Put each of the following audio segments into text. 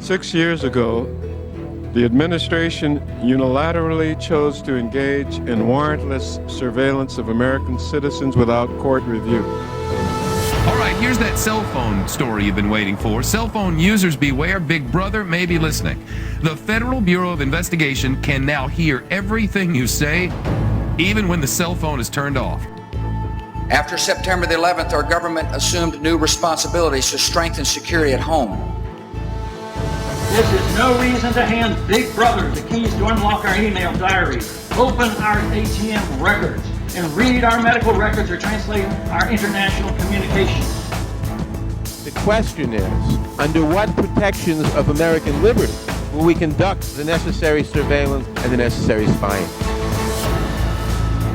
6 years ago, the administration unilaterally chose to engage in warrantless surveillance of American citizens without court review. All right, here's that cell phone story you've been waiting for. Cell phone users beware, Big Brother may be listening. The Federal Bureau of Investigation can now hear everything you say, even when the cell phone is turned off. After September the 11th, our government assumed new responsibilities to strengthen security at home. This is no reason to hand Big Brother the keys to unlock our email diaries, open our ATM records, and read our medical records or translate our international communications. The question is, under what protections of American liberty will we conduct the necessary surveillance and the necessary spying?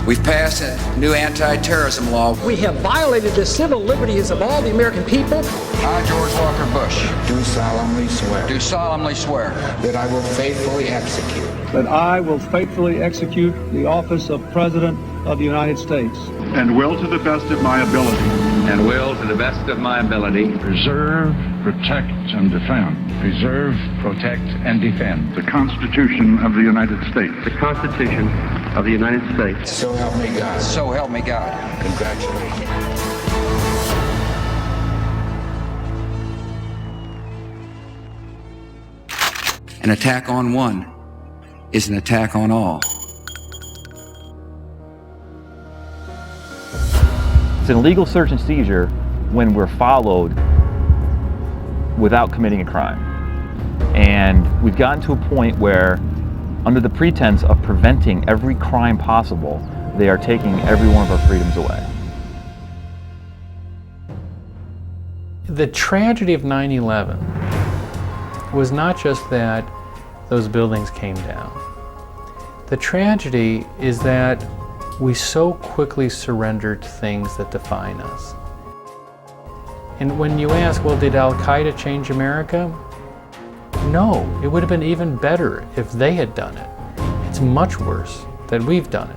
We've passed a new anti-terrorism law. We have violated the civil liberties of all the American people. I, George Walker Bush, do solemnly swear. Do solemnly swear. That I will faithfully execute. That I will faithfully execute the office of President of the United States. And will to the best of my ability. And will to the best of my ability. Preserve, protect, and defend. Preserve, protect, and defend. The Constitution of the United States. The Constitution of the United States. So help me God. So help me God. Congratulations. An attack on one is an attack on all. It's an illegal search and seizure when we're followed without committing a crime. And we've gotten to a point where, under the pretense of preventing every crime possible, they are taking every one of our freedoms away. The tragedy of 9/11 was not just that those buildings came down. The tragedy is that we so quickly surrendered things that define us. And when you ask, well, did Al-Qaeda change America? No, it would have been even better if they had done it. It's much worse that we've done it.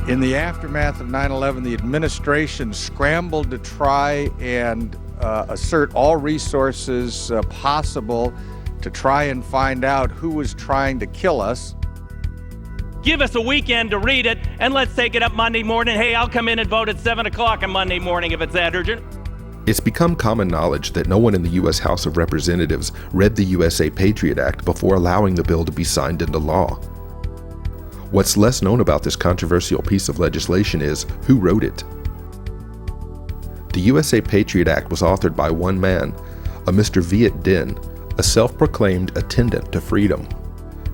In the aftermath of 9/11, the administration scrambled to try and assert all resources possible to try and find out who was trying to kill us. Give us a weekend to read it, and let's take it up Monday morning. Hey, I'll come in and vote at 7 o'clock on Monday morning if it's that urgent. It's become common knowledge that no one in the U.S. House of Representatives read the USA Patriot Act before allowing the bill to be signed into law. What's less known about this controversial piece of legislation is who wrote it. The USA Patriot Act was authored by one man, a Mr. Viet Dinh, a self-proclaimed attendant to freedom.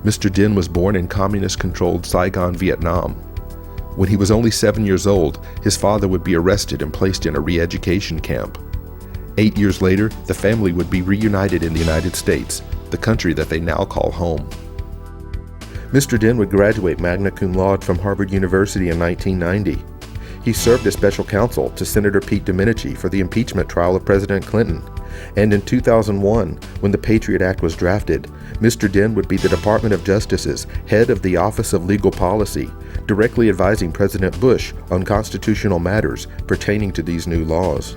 Mr. Dinh was born in communist-controlled Saigon, Vietnam. When he was only 7 years old, his father would be arrested and placed in a re-education camp. 8 years later, the family would be reunited in the United States, the country that they now call home. Mr. Dinh would graduate magna cum laude from Harvard University in 1990. He served as special counsel to Senator Pete Domenici for the impeachment trial of President Clinton. And in 2001, when the Patriot Act was drafted, Mr. Dinh would be the Department of Justice's head of the Office of Legal Policy, directly advising President Bush on constitutional matters pertaining to these new laws.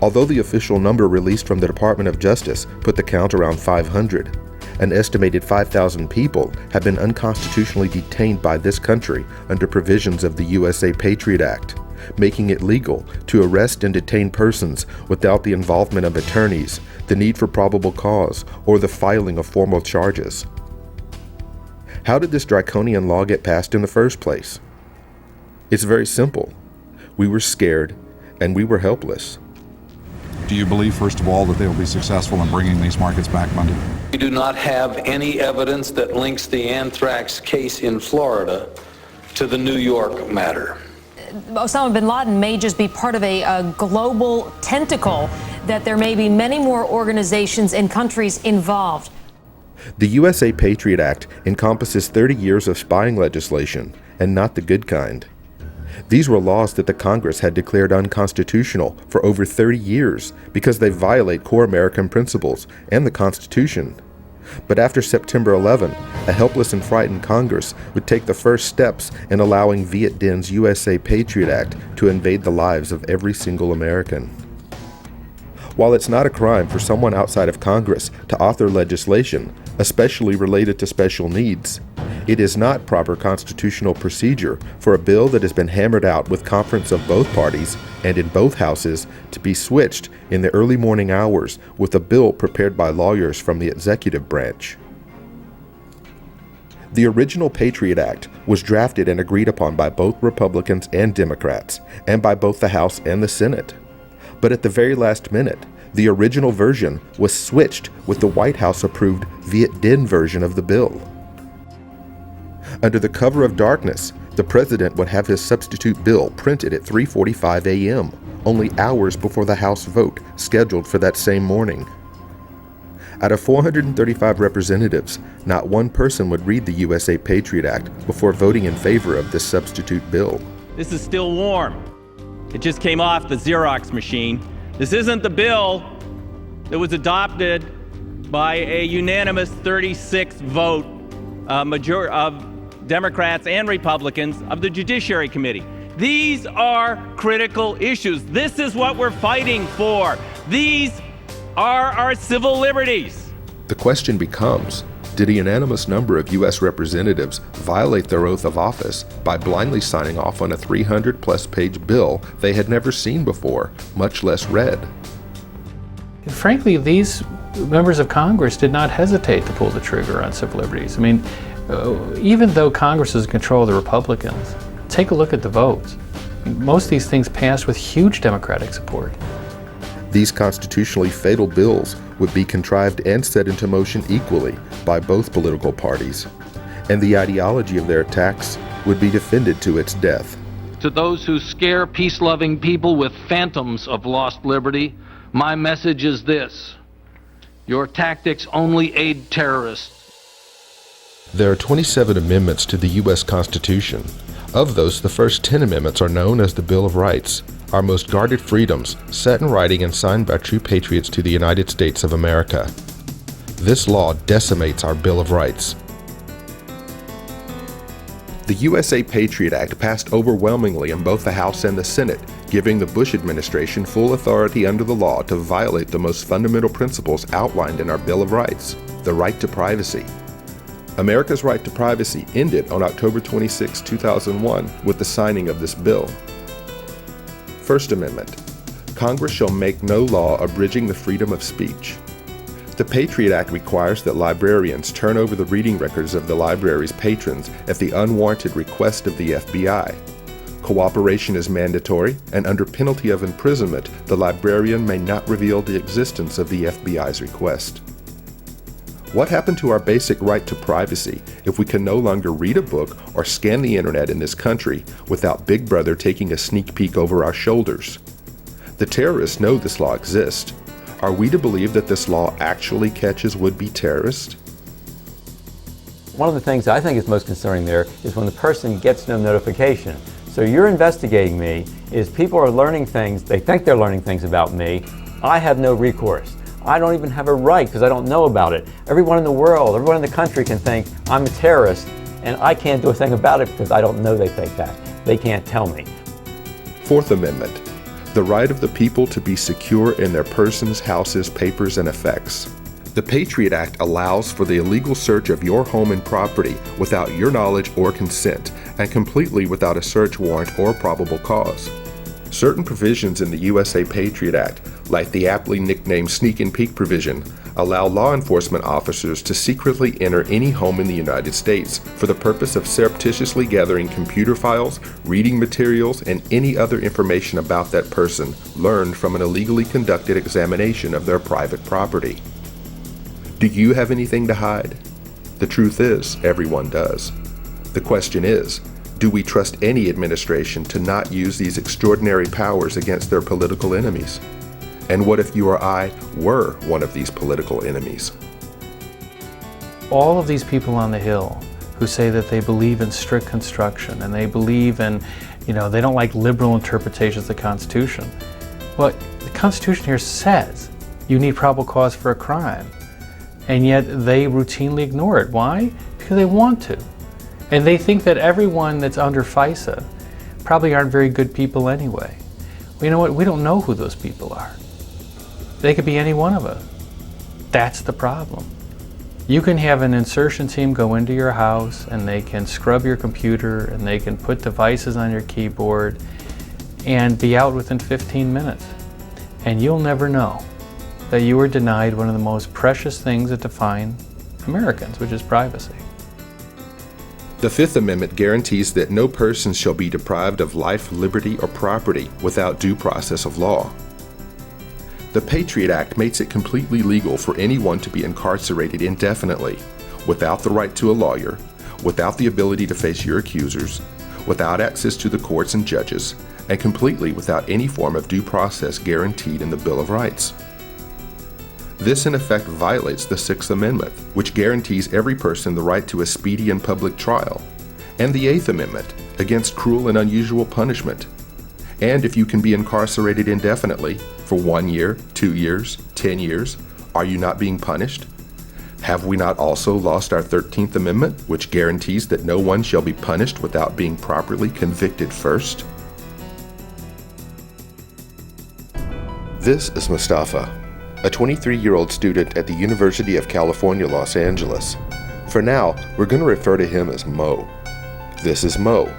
Although the official number released from the Department of Justice put the count around 500, an estimated 5,000 people have been unconstitutionally detained by this country under provisions of the USA Patriot Act, making it legal to arrest and detain persons without the involvement of attorneys, the need for probable cause, or the filing of formal charges. How did this draconian law get passed in the first place? It's very simple. We were scared and we were helpless. Do you believe, first of all, that they will be successful in bringing these markets back Monday? We do not have any evidence that links the anthrax case in Florida to the New York matter. Osama bin Laden may just be part of a global tentacle, that there may be many more organizations and countries involved. The USA Patriot Act encompasses 30 years of spying legislation, and not the good kind. These were laws that the Congress had declared unconstitutional for over 30 years because they violate core American principles and the Constitution. But after September 11, a helpless and frightened Congress would take the first steps in allowing Viet Dinh's USA Patriot Act to invade the lives of every single American. While it's not a crime for someone outside of Congress to author legislation, especially related to special needs, it is not proper constitutional procedure for a bill that has been hammered out with conference of both parties and in both houses to be switched in the early morning hours with a bill prepared by lawyers from the executive branch. The original Patriot Act was drafted and agreed upon by both Republicans and Democrats, and by both the House and the Senate. But at the very last minute, the original version was switched with the White House-approved Viet Dinh version of the bill. Under the cover of darkness, the president would have his substitute bill printed at 3:45 a.m., only hours before the House vote scheduled for that same morning. Out of 435 representatives, not one person would read the USA Patriot Act before voting in favor of this substitute bill. This is still warm. It just came off the Xerox machine. This isn't the bill that was adopted by a unanimous 36 vote majority of Democrats and Republicans of the Judiciary Committee. These are critical issues. This is what we're fighting for. These are our civil liberties. The question becomes, did a unanimous number of U.S. representatives violate their oath of office by blindly signing off on a 300-plus page bill they had never seen before, much less read? Frankly, these members of Congress did not hesitate to pull the trigger on civil liberties. I mean, even though Congress is in control of the Republicans, take a look at the votes. Most of these things passed with huge Democratic support. These constitutionally fatal bills would be contrived and set into motion equally by both political parties, and the ideology of their attacks would be defended to its death. To those who scare peace-loving people with phantoms of lost liberty, my message is this: your tactics only aid terrorists. There are 27 amendments to the U.S. Constitution. Of those, the first 10 amendments are known as the Bill of Rights, our most guarded freedoms, set in writing and signed by true patriots to the United States of America. This law decimates our Bill of Rights. The USA Patriot Act passed overwhelmingly in both the House and the Senate, giving the Bush administration full authority under the law to violate the most fundamental principles outlined in our Bill of Rights, the right to privacy. America's right to privacy ended on October 26, 2001, with the signing of this bill. First Amendment. Congress shall make no law abridging the freedom of speech. The Patriot Act requires that librarians turn over the reading records of the library's patrons at the unwarranted request of the FBI. Cooperation is mandatory, and under penalty of imprisonment, the librarian may not reveal the existence of the FBI's request. What happened to our basic right to privacy if we can no longer read a book or scan the internet in this country without Big Brother taking a sneak peek over our shoulders? The terrorists know this law exists. Are we to believe that this law actually catches would-be terrorists? One of the things I think is most concerning there is when the person gets no notification. So you're investigating me, is people are learning things, they think they're learning things about me, I have no recourse. I don't even have a right because I don't know about it. Everyone in the world, everyone in the country can think I'm a terrorist, and I can't do a thing about it because I don't know they think that. They can't tell me. Fourth Amendment. The right of the people to be secure in their persons, houses, papers, and effects. The Patriot Act allows for the illegal search of your home and property without your knowledge or consent, and completely without a search warrant or probable cause. Certain provisions in the USA Patriot Act, like the aptly nicknamed sneak and peek provision, allow law enforcement officers to secretly enter any home in the United States for the purpose of surreptitiously gathering computer files, reading materials, and any other information about that person learned from an illegally conducted examination of their private property. Do you have anything to hide? The truth is, everyone does. The question is, do we trust any administration to not use these extraordinary powers against their political enemies? And what if you or I were one of these political enemies? All of these people on the Hill who say that they believe in strict construction and they believe in, they don't like liberal interpretations of the Constitution. Well, the Constitution here says you need probable cause for a crime, and yet they routinely ignore it. Why? Because they want to. And they think that everyone that's under FISA probably aren't very good people anyway. Well, you know what? We don't know who those people are. They could be any one of us. That's the problem. You can have an insertion team go into your house and they can scrub your computer and they can put devices on your keyboard and be out within 15 minutes. And you'll never know that you were denied one of the most precious things that define Americans, which is privacy. The Fifth Amendment guarantees that no person shall be deprived of life, liberty, or property without due process of law. The Patriot Act makes it completely legal for anyone to be incarcerated indefinitely, without the right to a lawyer, without the ability to face your accusers, without access to the courts and judges, and completely without any form of due process guaranteed in the Bill of Rights. This in effect violates the Sixth Amendment, which guarantees every person the right to a speedy and public trial, and the Eighth Amendment against cruel and unusual punishment. And if you can be incarcerated indefinitely for 1 year, 2 years, 10 years, are you not being punished? Have we not also lost our 13th Amendment, which guarantees that no one shall be punished without being properly convicted first? This is Mustafa, a 23-year-old student at the University of California, Los Angeles. For now, we're going to refer to him as Mo. This is Mo.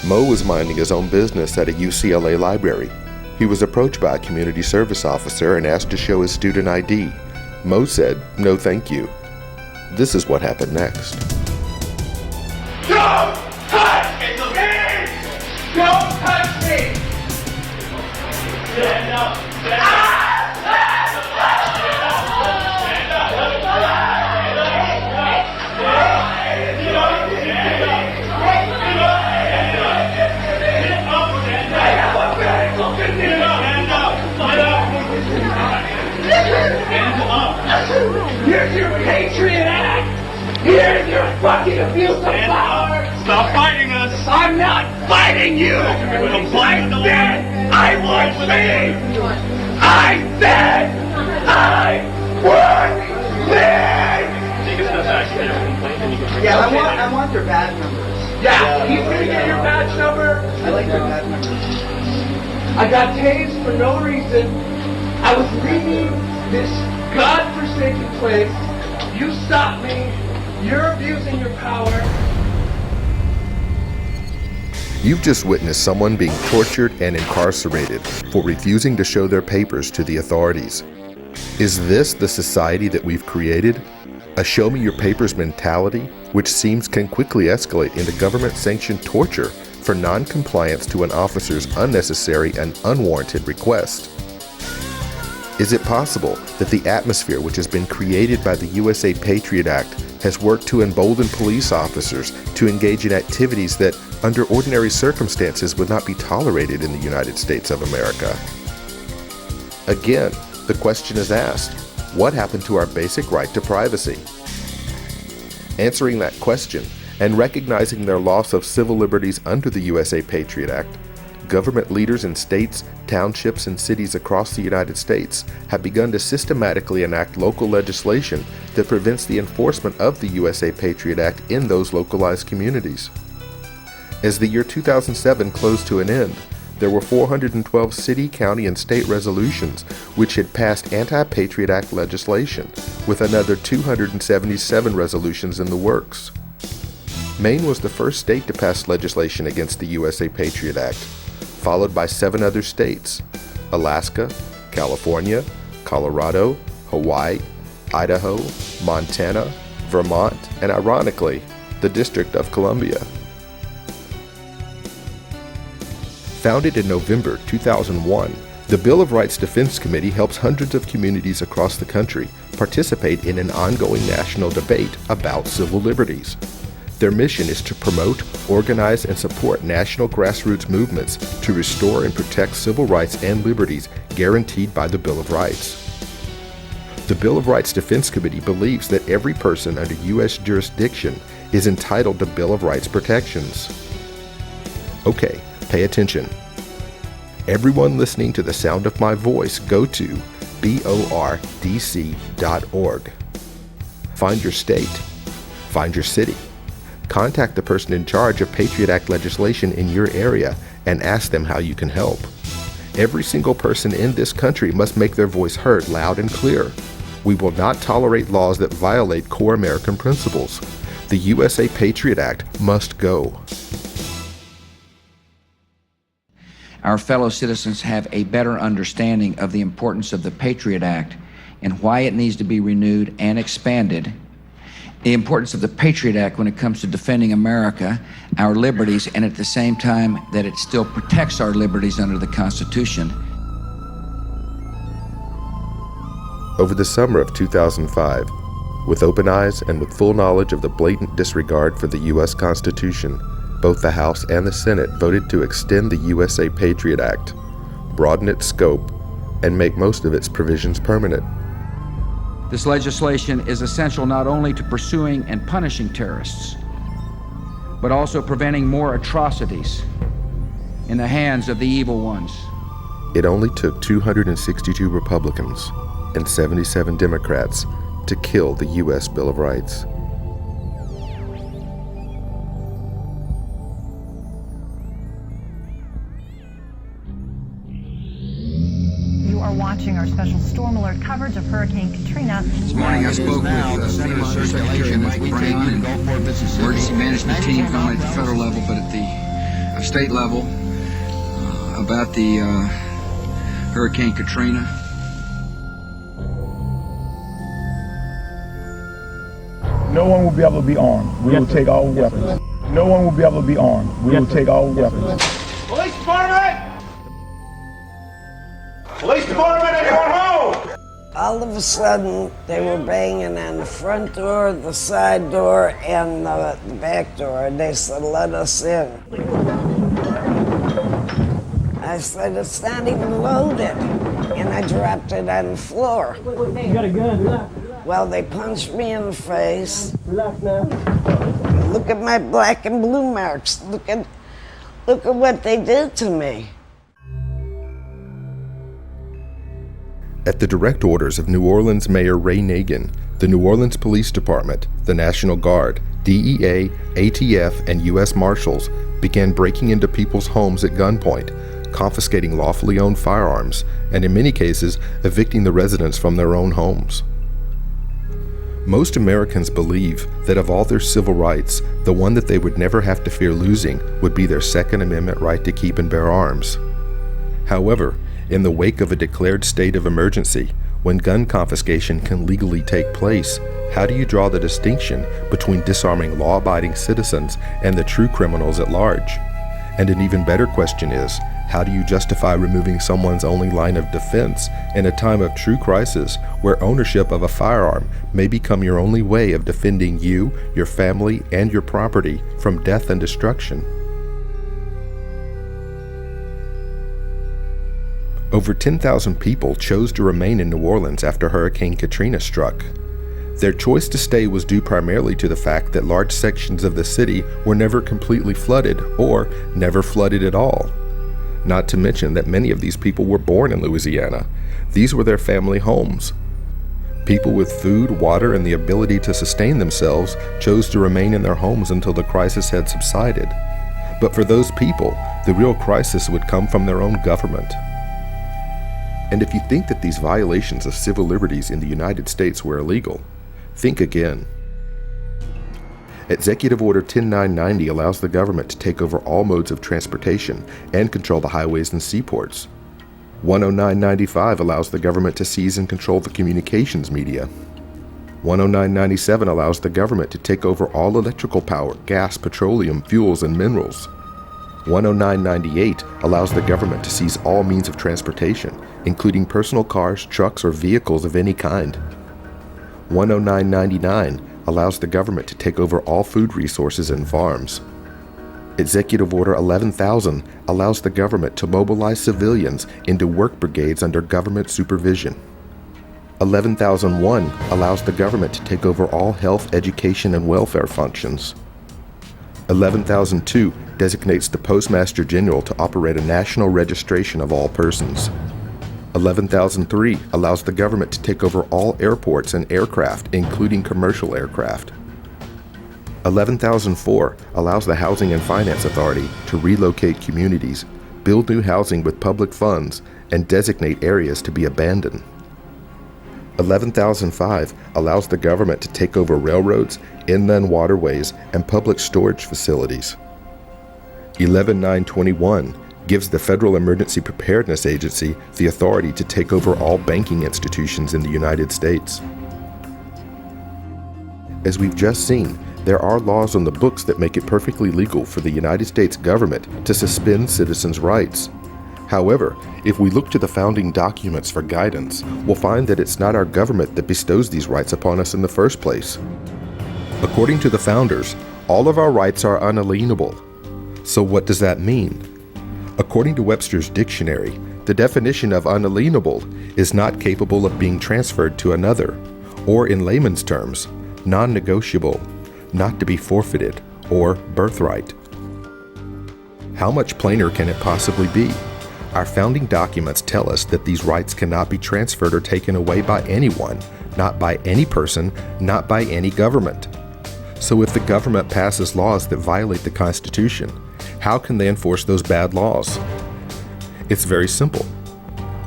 Mo was minding his own business at a UCLA library. He was approached by a community service officer and asked to show his student ID. Mo said, "No thank you." This is what happened next. Don't touch me! Don't touch me! Stand up! Stand up! Here's your Patriot Act! Here's your fucking abuse of power! Stop fighting us! I'm not fighting you! I said I would leave! I said I would leave! Yeah, I want their badge numbers. Yeah, he's gonna get your badge number. I like their badge numbers. I got tased for no reason. I was leaving this godforsaken place. You stopped me. You're abusing your power. You've just witnessed someone being tortured and incarcerated for refusing to show their papers to the authorities. Is this the society that we've created? A show me your papers mentality, which seems can quickly escalate into government-sanctioned torture for non-compliance to an officer's unnecessary and unwarranted request. Is it possible that the atmosphere which has been created by the USA Patriot Act has worked to embolden police officers to engage in activities that, under ordinary circumstances, would not be tolerated in the United States of America? Again, the question is asked, what happened to our basic right to privacy? Answering that question and recognizing their loss of civil liberties under the USA Patriot Act, government leaders in states, townships, and cities across the United States have begun to systematically enact local legislation that prevents the enforcement of the USA Patriot Act in those localized communities. As the year 2007 closed to an end, there were 412 city, county, and state resolutions which had passed anti-Patriot Act legislation, with another 277 resolutions in the works. Maine was the first state to pass legislation against the USA Patriot Act, followed by 7 other states: Alaska, California, Colorado, Hawaii, Idaho, Montana, Vermont, and ironically, the District of Columbia. Founded in November 2001, the Bill of Rights Defense Committee helps hundreds of communities across the country participate in an ongoing national debate about civil liberties. Their mission is to promote, organize, and support national grassroots movements to restore and protect civil rights and liberties guaranteed by the Bill of Rights. The Bill of Rights Defense Committee believes that every person under U.S. jurisdiction is entitled to Bill of Rights protections. Okay, pay attention. Everyone listening to the sound of my voice, go to bordc.org. Find your state. Find your city. Contact the person in charge of Patriot Act legislation in your area and ask them how you can help. Every single person in this country must make their voice heard loud and clear. We will not tolerate laws that violate core American principles. The USA Patriot Act must go. Our fellow citizens have a better understanding of the importance of the Patriot Act and why it needs to be renewed and expanded. The importance of the Patriot Act when it comes to defending America, our liberties, and at the same time that it still protects our liberties under the Constitution. Over the summer of 2005, with open eyes and with full knowledge of the blatant disregard for the U.S. Constitution, both the House and the Senate voted to extend the USA Patriot Act, broaden its scope, and make most of its provisions permanent. This legislation is essential not only to pursuing and punishing terrorists, but also preventing more atrocities in the hands of the evil ones. It only took 262 Republicans and 77 Democrats to kill the U.S. Bill of Rights. Watching our special storm alert coverage of Hurricane Katrina. This morning I spoke with Senator Circulation as we bring on emergency management teams, not only at the federal level but at the state level, about the Hurricane Katrina. No one will be able to be armed. We will take all weapons. No one will be able to be armed. We will take all weapons. Police department! Police department, anyone home? All of a sudden, they were banging on the front door, the side door, and the back door, and they said, "Let us in." I said, "It's not even loaded," and I dropped it on the floor. You got a gun? Well, they punched me in the face. Look at my black and blue marks. Look at what they did to me. At the direct orders of New Orleans Mayor Ray Nagin, the New Orleans Police Department, the National Guard, DEA, ATF, and U.S. Marshals began breaking into people's homes at gunpoint, confiscating lawfully owned firearms, and in many cases, evicting the residents from their own homes. Most Americans believe that of all their civil rights, the one that they would never have to fear losing would be their Second Amendment right to keep and bear arms. However, in the wake of a declared state of emergency, when gun confiscation can legally take place, how do you draw the distinction between disarming law-abiding citizens and the true criminals at large? And an even better question is, how do you justify removing someone's only line of defense in a time of true crisis where ownership of a firearm may become your only way of defending you, your family, and your property from death and destruction? Over 10,000 people chose to remain in New Orleans after Hurricane Katrina struck. Their choice to stay was due primarily to the fact that large sections of the city were never completely flooded or never flooded at all. Not to mention that many of these people were born in Louisiana. These were their family homes. People with food, water, and the ability to sustain themselves chose to remain in their homes until the crisis had subsided. But for those people, the real crisis would come from their own government. And if you think that these violations of civil liberties in the United States were illegal, think again. Executive Order 10990 allows the government to take over all modes of transportation and control the highways and seaports. 10995 allows the government to seize and control the communications media. 10997 allows the government to take over all electrical power, gas, petroleum, fuels, and minerals. 10998 allows the government to seize all means of transportation, including personal cars, trucks, or vehicles of any kind. 10999 allows the government to take over all food resources and farms. Executive Order 11,000 allows the government to mobilize civilians into work brigades under government supervision. 11,001 allows the government to take over all health, education, and welfare functions. 11,002 designates the Postmaster General to operate a national registration of all persons. 11,003 allows the government to take over all airports and aircraft, including commercial aircraft. 11,004 allows the Housing and Finance Authority to relocate communities, build new housing with public funds, and designate areas to be abandoned. 11,005 allows the government to take over railroads, inland waterways, and public storage facilities. 11,921 gives the Federal Emergency Preparedness Agency the authority to take over all banking institutions in the United States. As we've just seen, there are laws on the books that make it perfectly legal for the United States government to suspend citizens' rights. However, if we look to the founding documents for guidance, we'll find that it's not our government that bestows these rights upon us in the first place. According to the founders, all of our rights are unalienable. So what does that mean? According to Webster's dictionary, the definition of unalienable is not capable of being transferred to another, or in layman's terms, non-negotiable, not to be forfeited, or birthright. How much plainer can it possibly be? Our founding documents tell us that these rights cannot be transferred or taken away by anyone, not by any person, not by any government. So if the government passes laws that violate the Constitution, how can they enforce those bad laws? It's very simple.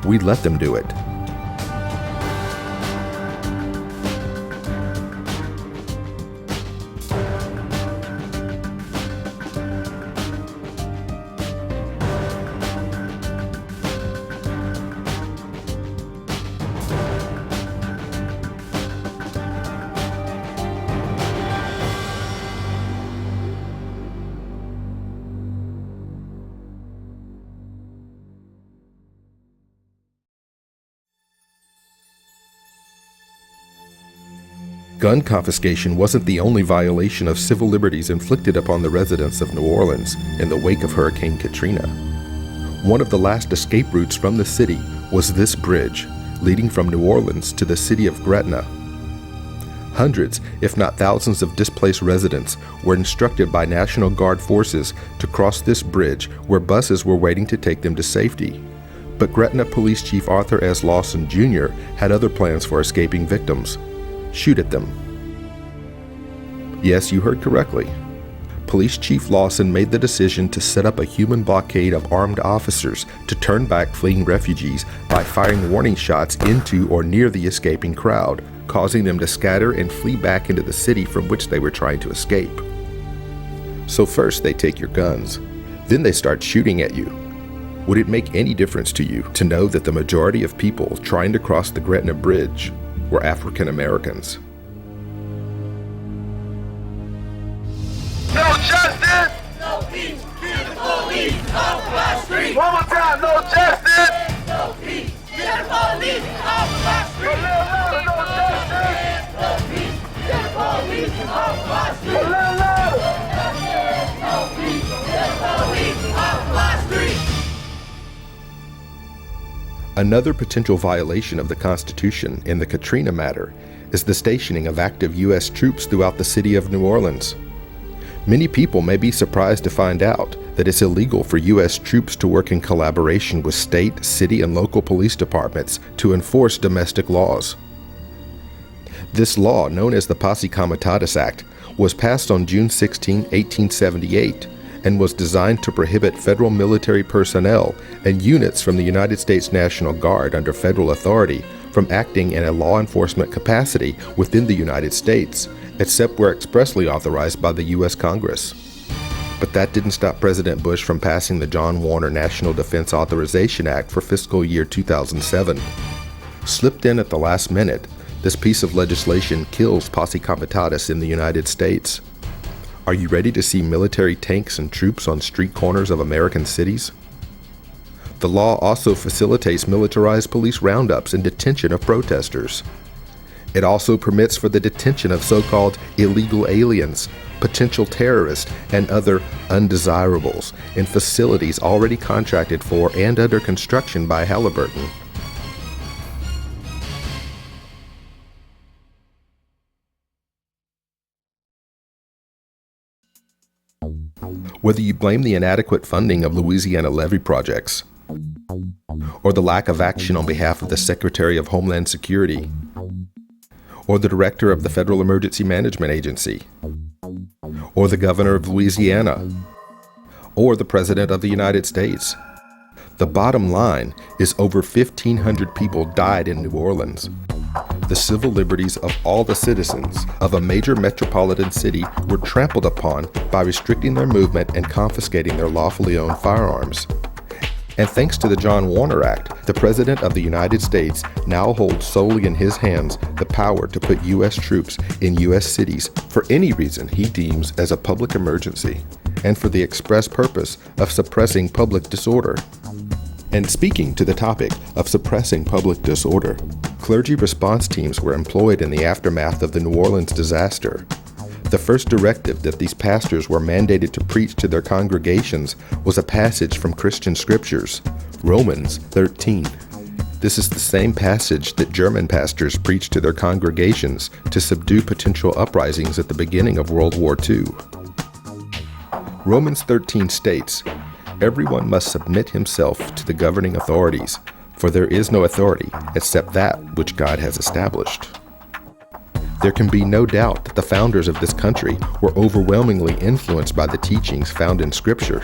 We let them do it. Gun confiscation wasn't the only violation of civil liberties inflicted upon the residents of New Orleans in the wake of Hurricane Katrina. One of the last escape routes from the city was this bridge, leading from New Orleans to the city of Gretna. Hundreds, if not thousands of displaced residents were instructed by National Guard forces to cross this bridge where buses were waiting to take them to safety. But Gretna Police Chief Arthur S. Lawson Jr. had other plans for escaping victims. Shoot at them. Yes, you heard correctly. Police Chief Lawson made the decision to set up a human blockade of armed officers to turn back fleeing refugees by firing warning shots into or near the escaping crowd, causing them to scatter and flee back into the city from which they were trying to escape. So first they take your guns, then they start shooting at you. Would it make any difference to you to know that the majority of people trying to cross the Gretna Bridge were African Americans? No justice! No peace! Get the police off my street! One more time, no justice! No peace! Get the police off my street! No justice! No peace! Get the police off my street! No peace! Get the police off my street! Another potential violation of the Constitution in the Katrina matter is the stationing of active U.S. troops throughout the city of New Orleans. Many people may be surprised to find out that it's illegal for U.S. troops to work in collaboration with state, city, and local police departments to enforce domestic laws. This law, known as the Posse Comitatus Act, was passed on June 16, 1878, and was designed to prohibit federal military personnel and units from the United States National Guard under federal authority from acting in a law enforcement capacity within the United States, except where expressly authorized by the U.S. Congress. But that didn't stop President Bush from passing the John Warner National Defense Authorization Act for fiscal year 2007. Slipped in at the last minute, this piece of legislation kills posse comitatus in the United States. Are you ready to see military tanks and troops on street corners of American cities? The law also facilitates militarized police roundups and detention of protesters. It also permits for the detention of so-called illegal aliens, potential terrorists, and other undesirables in facilities already contracted for and under construction by Halliburton. Whether you blame the inadequate funding of Louisiana levee projects, or the lack of action on behalf of the Secretary of Homeland Security, or the Director of the Federal Emergency Management Agency, or the Governor of Louisiana, or the President of the United States, the bottom line is over 1,500 people died in New Orleans. The civil liberties of all the citizens of a major metropolitan city were trampled upon by restricting their movement and confiscating their lawfully owned firearms. And thanks to the John Warner Act, the President of the United States now holds solely in his hands the power to put U.S. troops in U.S. cities for any reason he deems as a public emergency, and for the express purpose of suppressing public disorder. And speaking to the topic of suppressing public disorder, clergy response teams were employed in the aftermath of the New Orleans disaster. The first directive that these pastors were mandated to preach to their congregations was a passage from Christian scriptures, Romans 13. This is the same passage that German pastors preached to their congregations to subdue potential uprisings at the beginning of World War II. Romans 13 states, "Everyone must submit himself to the governing authorities, for there is no authority except that which God has established." There can be no doubt that the founders of this country were overwhelmingly influenced by the teachings found in Scripture.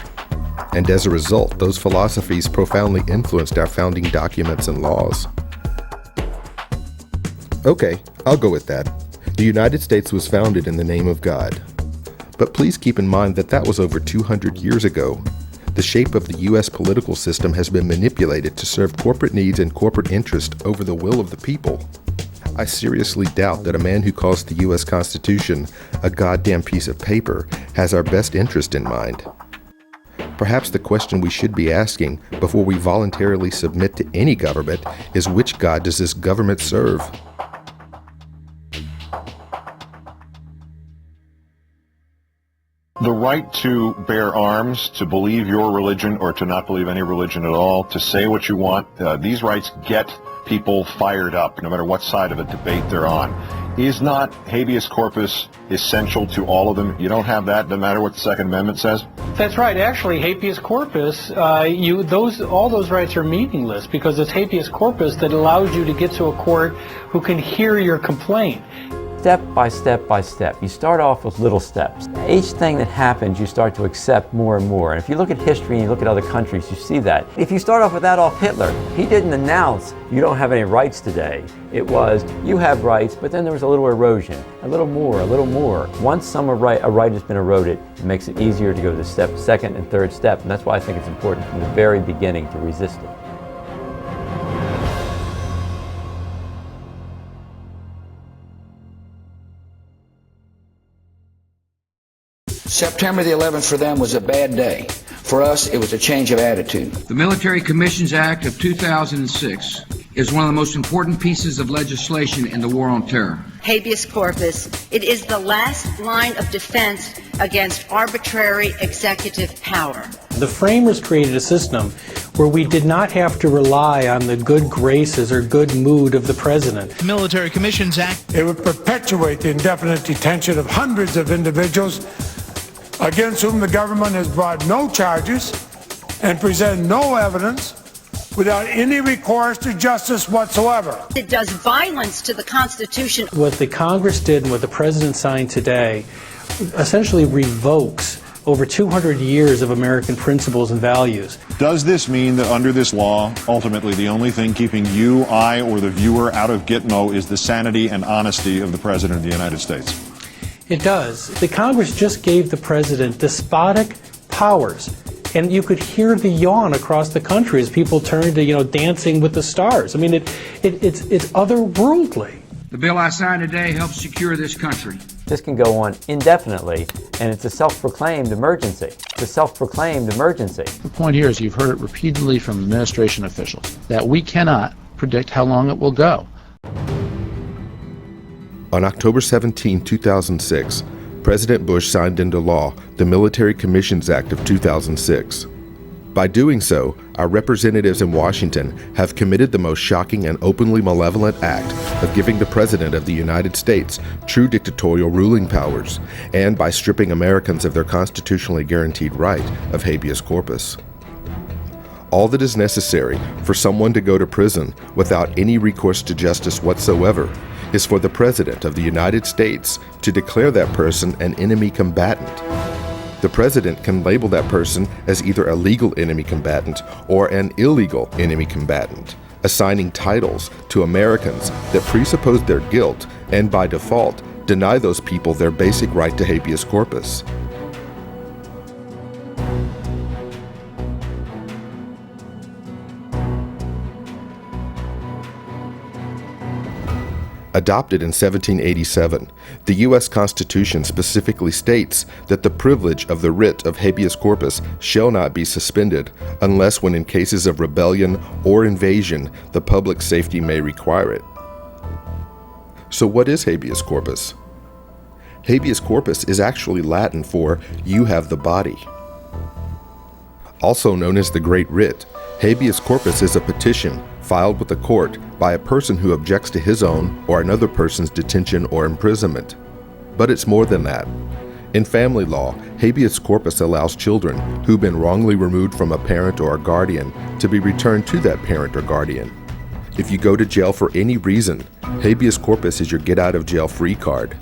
And as a result, those philosophies profoundly influenced our founding documents and laws. Okay, I'll go with that. The United States was founded in the name of God. But please keep in mind that that was over 200 years ago. The shape of the U.S. political system has been manipulated to serve corporate needs and corporate interest over the will of the people. I seriously doubt that a man who calls the U.S. Constitution a goddamn piece of paper has our best interest in mind. Perhaps the question we should be asking before we voluntarily submit to any government is, which God does this government serve? The right to bear arms, to believe your religion or to not believe any religion at all, to say what you want, these rights get people fired up, no matter what side of the debate they're on. Is not habeas corpus essential to all of them? You don't have that, no matter what the Second Amendment says? That's right. Actually, habeas corpus, all those rights are meaningless, because it's habeas corpus that allows you to get to a court who can hear your complaint. Step by step by step. You start off with little steps. Each thing that happens, you start to accept more and more. And if you look at history and you look at other countries, you see that. If you start off with Adolf Hitler, he didn't announce, you don't have any rights today. It was, you have rights, but then there was a little erosion, a little more, a little more. Once a right has been eroded, it makes it easier to go to the second and third step. And that's why I think it's important from the very beginning to resist it. September the 11th for them was a bad day. For us, it was a change of attitude. The Military Commissions Act of 2006 is one of the most important pieces of legislation in the war on terror. Habeas corpus, it is the last line of defense against arbitrary executive power. The framers created a system where we did not have to rely on the good graces or good mood of the president. The Military Commissions Act. It would perpetuate the indefinite detention of hundreds of individuals against whom the government has brought no charges and present no evidence without any recourse to justice whatsoever. It does violence to the Constitution. What the Congress did and what the president signed today essentially revokes over 200 years of American principles and values. Does this mean that under this law, ultimately the only thing keeping you, I, or the viewer out of Gitmo is the sanity and honesty of the President of the United States? It does. The Congress just gave the president despotic powers. And you could hear the yawn across the country as people turn to, Dancing with the Stars. I mean, it's otherworldly. The bill I signed today helps secure this country. This can go on indefinitely, and it's a self-proclaimed emergency. It's a self-proclaimed emergency. The point here is you've heard it repeatedly from administration officials that we cannot predict how long it will go. On October 17, 2006, President Bush signed into law the Military Commissions Act of 2006. By doing so, our representatives in Washington have committed the most shocking and openly malevolent act of giving the President of the United States true dictatorial ruling powers, and by stripping Americans of their constitutionally guaranteed right of habeas corpus. All that is necessary for someone to go to prison without any recourse to justice whatsoever is for the President of the United States to declare that person an enemy combatant. The President can label that person as either a legal enemy combatant or an illegal enemy combatant, assigning titles to Americans that presuppose their guilt and by default deny those people their basic right to habeas corpus. Adopted in 1787, the U.S. Constitution specifically states that the privilege of the writ of habeas corpus shall not be suspended unless when in cases of rebellion or invasion the public safety may require it. So what is habeas corpus? Habeas corpus is actually Latin for "you have the body." Also known as the Great Writ, habeas corpus is a petition filed with the court by a person who objects to his own or another person's detention or imprisonment. But it's more than that. In family law, habeas corpus allows children who've been wrongly removed from a parent or a guardian to be returned to that parent or guardian. If you go to jail for any reason, habeas corpus is your get-out-of-jail-free card.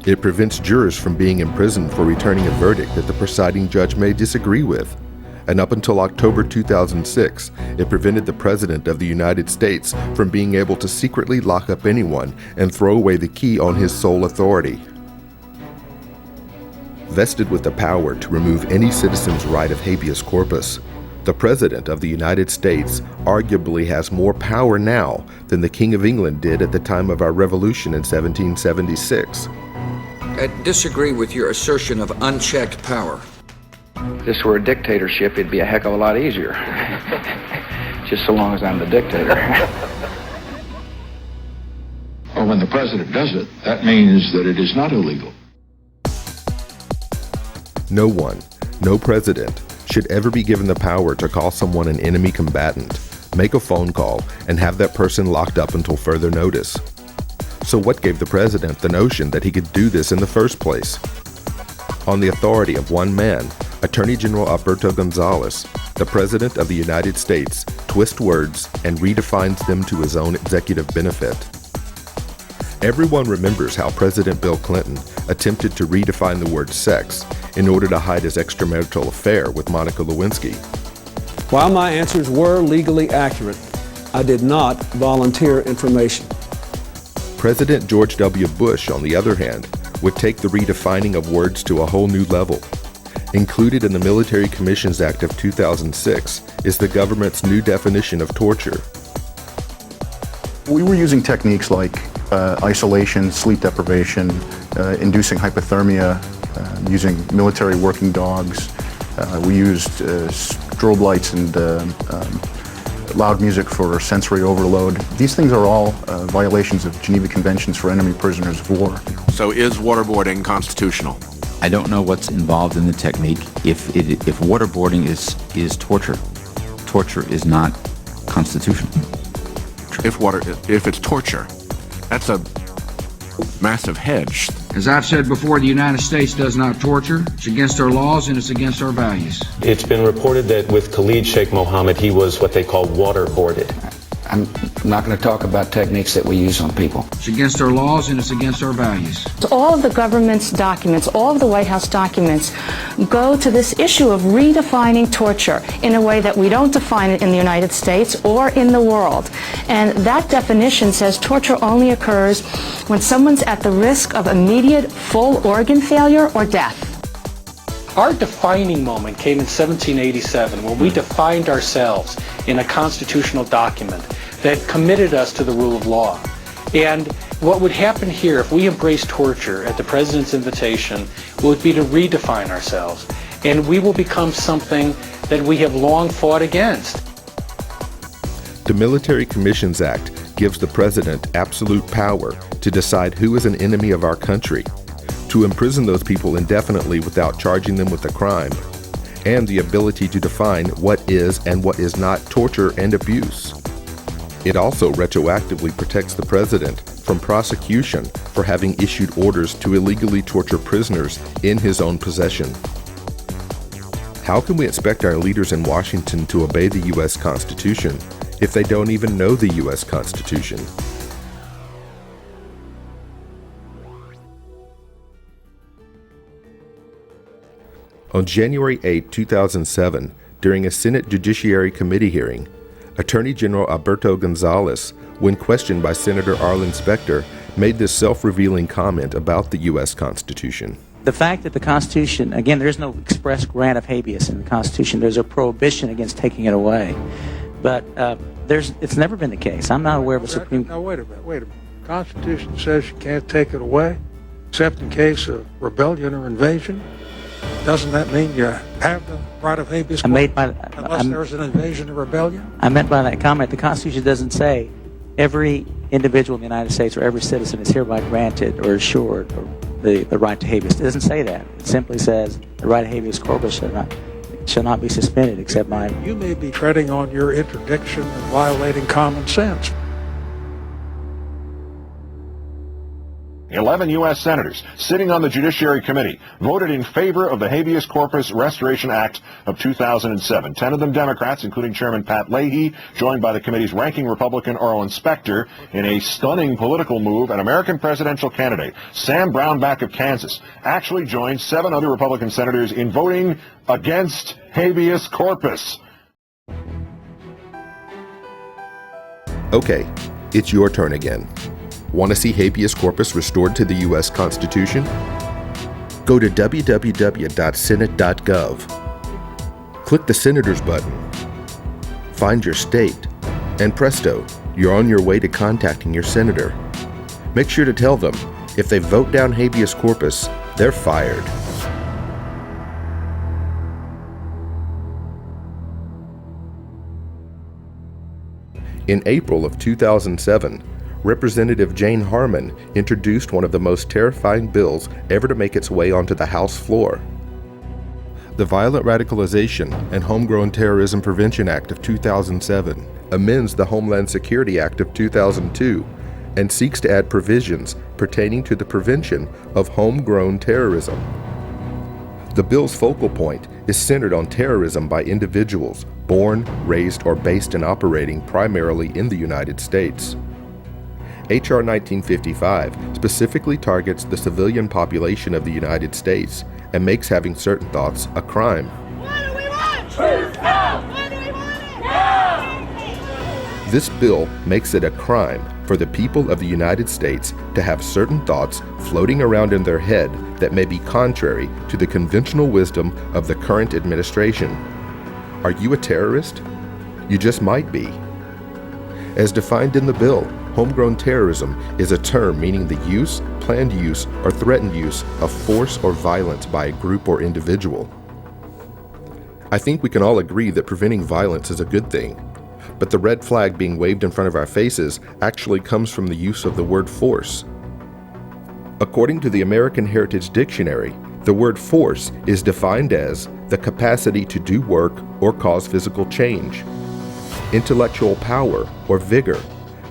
It prevents jurors from being imprisoned for returning a verdict that the presiding judge may disagree with. And up until October 2006, it prevented the President of the United States from being able to secretly lock up anyone and throw away the key on his sole authority. Vested with the power to remove any citizen's right of habeas corpus, the President of the United States arguably has more power now than the King of England did at the time of our revolution in 1776. I disagree with your assertion of unchecked power. If this were a dictatorship, it'd be a heck of a lot easier. Just so long as I'm the dictator. Well, when the president does it, that means that it is not illegal. No one, no president, should ever be given the power to call someone an enemy combatant, make a phone call, and have that person locked up until further notice. So what gave the president the notion that he could do this in the first place? On the authority of one man, Attorney General Alberto Gonzales, the President of the United States, twists words and redefines them to his own executive benefit. Everyone remembers how President Bill Clinton attempted to redefine the word sex in order to hide his extramarital affair with Monica Lewinsky. While my answers were legally accurate, I did not volunteer information. President George W. Bush, on the other hand, would take the redefining of words to a whole new level. Included in the Military Commissions Act of 2006 is the government's new definition of torture. We were using techniques like isolation, sleep deprivation, inducing hypothermia, using military working dogs. We used strobe lights and loud music for sensory overload. These things are all violations of Geneva Conventions for enemy prisoners of war. So is waterboarding constitutional? I don't know what's involved in the technique. If waterboarding is torture, torture is not constitutional. If it's torture, that's a massive hedge. As I've said before, the United States does not torture. It's against our laws and it's against our values. It's been reported that with Khalid Sheikh Mohammed, he was what they call waterboarded. I'm not going to talk about techniques that we use on people. It's against our laws and it's against our values. All of the government's documents, all of the White House documents go to this issue of redefining torture in a way that we don't define it in the United States or in the world. And that definition says torture only occurs when someone's at the risk of immediate full organ failure or death. Our defining moment came in 1787 when we defined ourselves in a constitutional document that committed us to the rule of law. And what would happen here if we embraced torture at the President's invitation would be to redefine ourselves. And we will become something that we have long fought against. The Military Commissions Act gives the President absolute power to decide who is an enemy of our country, to imprison those people indefinitely without charging them with a crime, and the ability to define what is and what is not torture and abuse. It also retroactively protects the President from prosecution for having issued orders to illegally torture prisoners in his own possession. How can we expect our leaders in Washington to obey the U.S. Constitution if they don't even know the U.S. Constitution? On January 8, 2007, during a Senate Judiciary Committee hearing, Attorney General Alberto Gonzales, when questioned by Senator Arlen Specter, made this self-revealing comment about the U.S. Constitution. The fact that the Constitution, again, there's no express grant of habeas in the Constitution. There's a prohibition against taking it away. But it's never been the case. I'm not aware of a Supreme... Now, wait a minute. The Constitution says you can't take it away, except in case of rebellion or invasion. Doesn't that mean you have the right of habeas corpus unless there's an invasion or rebellion? I meant by that comment, the Constitution doesn't say every individual in the United States or every citizen is hereby granted or assured the right to habeas. It doesn't say that. It simply says the right of habeas corpus shall not be suspended except by... You may be treading on your interdiction and violating common sense. 11 U.S. senators sitting on the Judiciary Committee voted in favor of the Habeas Corpus Restoration Act of 2007. 10 of them Democrats, including Chairman Pat Leahy, joined by the committee's ranking Republican Arlen Specter. In a stunning political move, an American presidential candidate, Sam Brownback of Kansas, actually joined 7 other Republican senators in voting against habeas corpus. Okay, it's your turn again. Want to see habeas corpus restored to the U.S. Constitution? Go to www.senate.gov. Click the Senators button. Find your state, and presto, you're on your way to contacting your senator. Make sure to tell them, if they vote down habeas corpus, they're fired. In April of 2007, Representative Jane Harman introduced one of the most terrifying bills ever to make its way onto the House floor. The Violent Radicalization and Homegrown Terrorism Prevention Act of 2007 amends the Homeland Security Act of 2002 and seeks to add provisions pertaining to the prevention of homegrown terrorism. The bill's focal point is centered on terrorism by individuals born, raised, or based and operating primarily in the United States. H.R. 1955 specifically targets the civilian population of the United States and makes having certain thoughts a crime. What do we want? Truth now! What do we want it now? This bill makes it a crime for the people of the United States to have certain thoughts floating around in their head that may be contrary to the conventional wisdom of the current administration. Are you a terrorist? You just might be. As defined in the bill, homegrown terrorism is a term meaning the use, planned use, or threatened use of force or violence by a group or individual. I think we can all agree that preventing violence is a good thing, but the red flag being waved in front of our faces actually comes from the use of the word force. According to the American Heritage Dictionary, the word force is defined as the capacity to do work or cause physical change, intellectual power or vigor,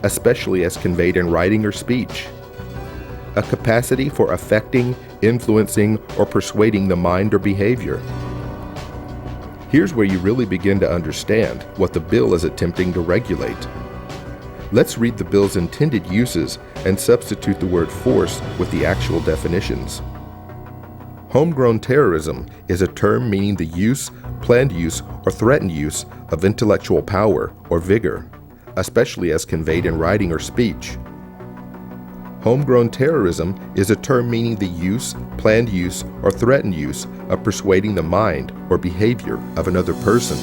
especially as conveyed in writing or speech, a capacity for affecting, influencing, or persuading the mind or behavior. Here's where you really begin to understand what the bill is attempting to regulate. Let's read the bill's intended uses and substitute the word force with the actual definitions. Homegrown terrorism is a term meaning the use, planned use, or threatened use of intellectual power or vigor, especially as conveyed in writing or speech. Homegrown terrorism is a term meaning the use, planned use, or threatened use of persuading the mind or behavior of another person.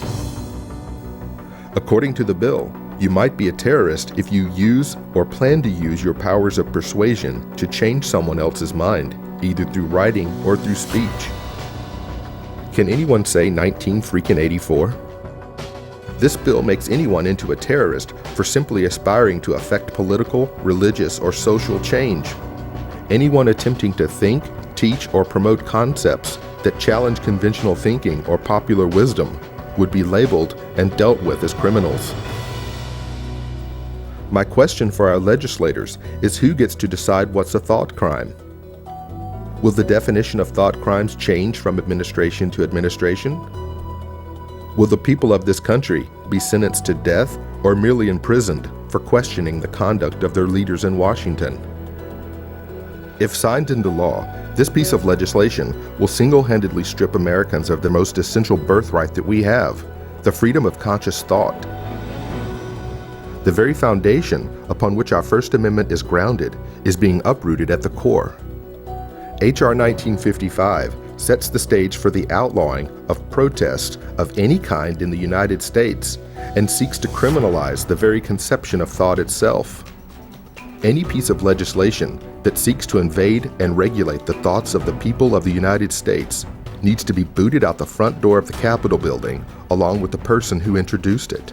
According to the bill, you might be a terrorist if you use or plan to use your powers of persuasion to change someone else's mind, either through writing or through speech. Can anyone say 1984? This bill makes anyone into a terrorist for simply aspiring to affect political, religious, or social change. Anyone attempting to think, teach, or promote concepts that challenge conventional thinking or popular wisdom would be labeled and dealt with as criminals. My question for our legislators is who gets to decide what's a thought crime? Will the definition of thought crimes change from administration to administration? Will the people of this country be sentenced to death or merely imprisoned for questioning the conduct of their leaders in Washington? If signed into law, this piece of legislation will single-handedly strip Americans of their most essential birthright that we have, the freedom of conscious thought. The very foundation upon which our First Amendment is grounded is being uprooted at the core. H.R. 1955 sets the stage for the outlawing of protest of any kind in the United States and seeks to criminalize the very conception of thought itself. Any piece of legislation that seeks to invade and regulate the thoughts of the people of the United States needs to be booted out the front door of the Capitol building along with the person who introduced it.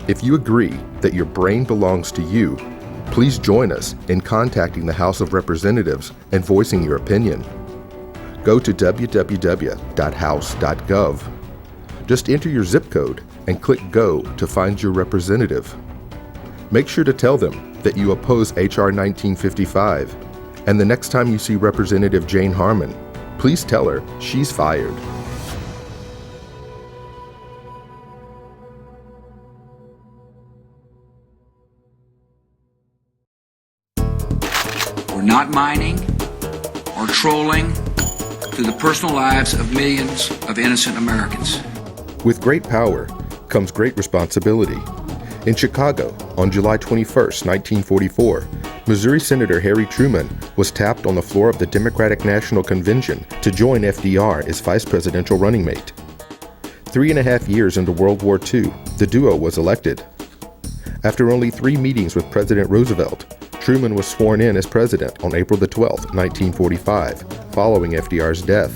If you agree that your brain belongs to you, please join us in contacting the House of Representatives and voicing your opinion. Go to www.house.gov. Just enter your zip code and click Go to find your representative. Make sure to tell them that you oppose H.R. 1955, and the next time you see Representative Jane Harmon, please tell her she's fired. We're not mining or trolling through the personal lives of millions of innocent Americans. With great power comes great responsibility. In Chicago, on July 21, 1944, Missouri Senator Harry Truman was tapped on the floor of the Democratic National Convention to join FDR as vice presidential running mate. 3.5 years into World War II, the duo was elected. After only 3 meetings with President Roosevelt, Truman was sworn in as president on April 12, 1945, following FDR's death.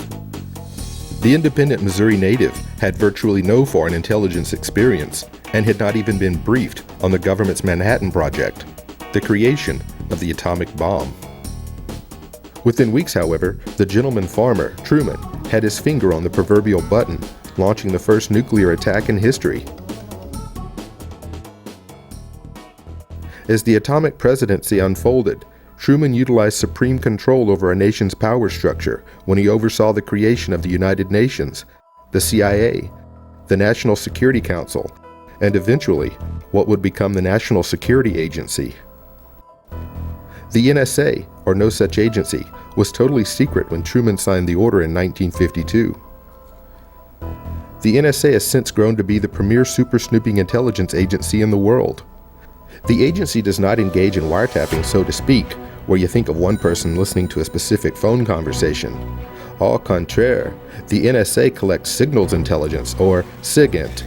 The independent Missouri native had virtually no foreign intelligence experience and had not even been briefed on the government's Manhattan Project, the creation of the atomic bomb. Within weeks, however, the gentleman farmer, Truman, had his finger on the proverbial button, launching the first nuclear attack in history. As the atomic presidency unfolded, Truman utilized supreme control over a nation's power structure when he oversaw the creation of the United Nations, the CIA, the National Security Council, and eventually what would become the National Security Agency. The NSA, or no such agency, was totally secret when Truman signed the order in 1952. The NSA has since grown to be the premier super snooping intelligence agency in the world. The agency does not engage in wiretapping, so to speak, where you think of one person listening to a specific phone conversation. Au contraire, the NSA collects signals intelligence, or SIGINT.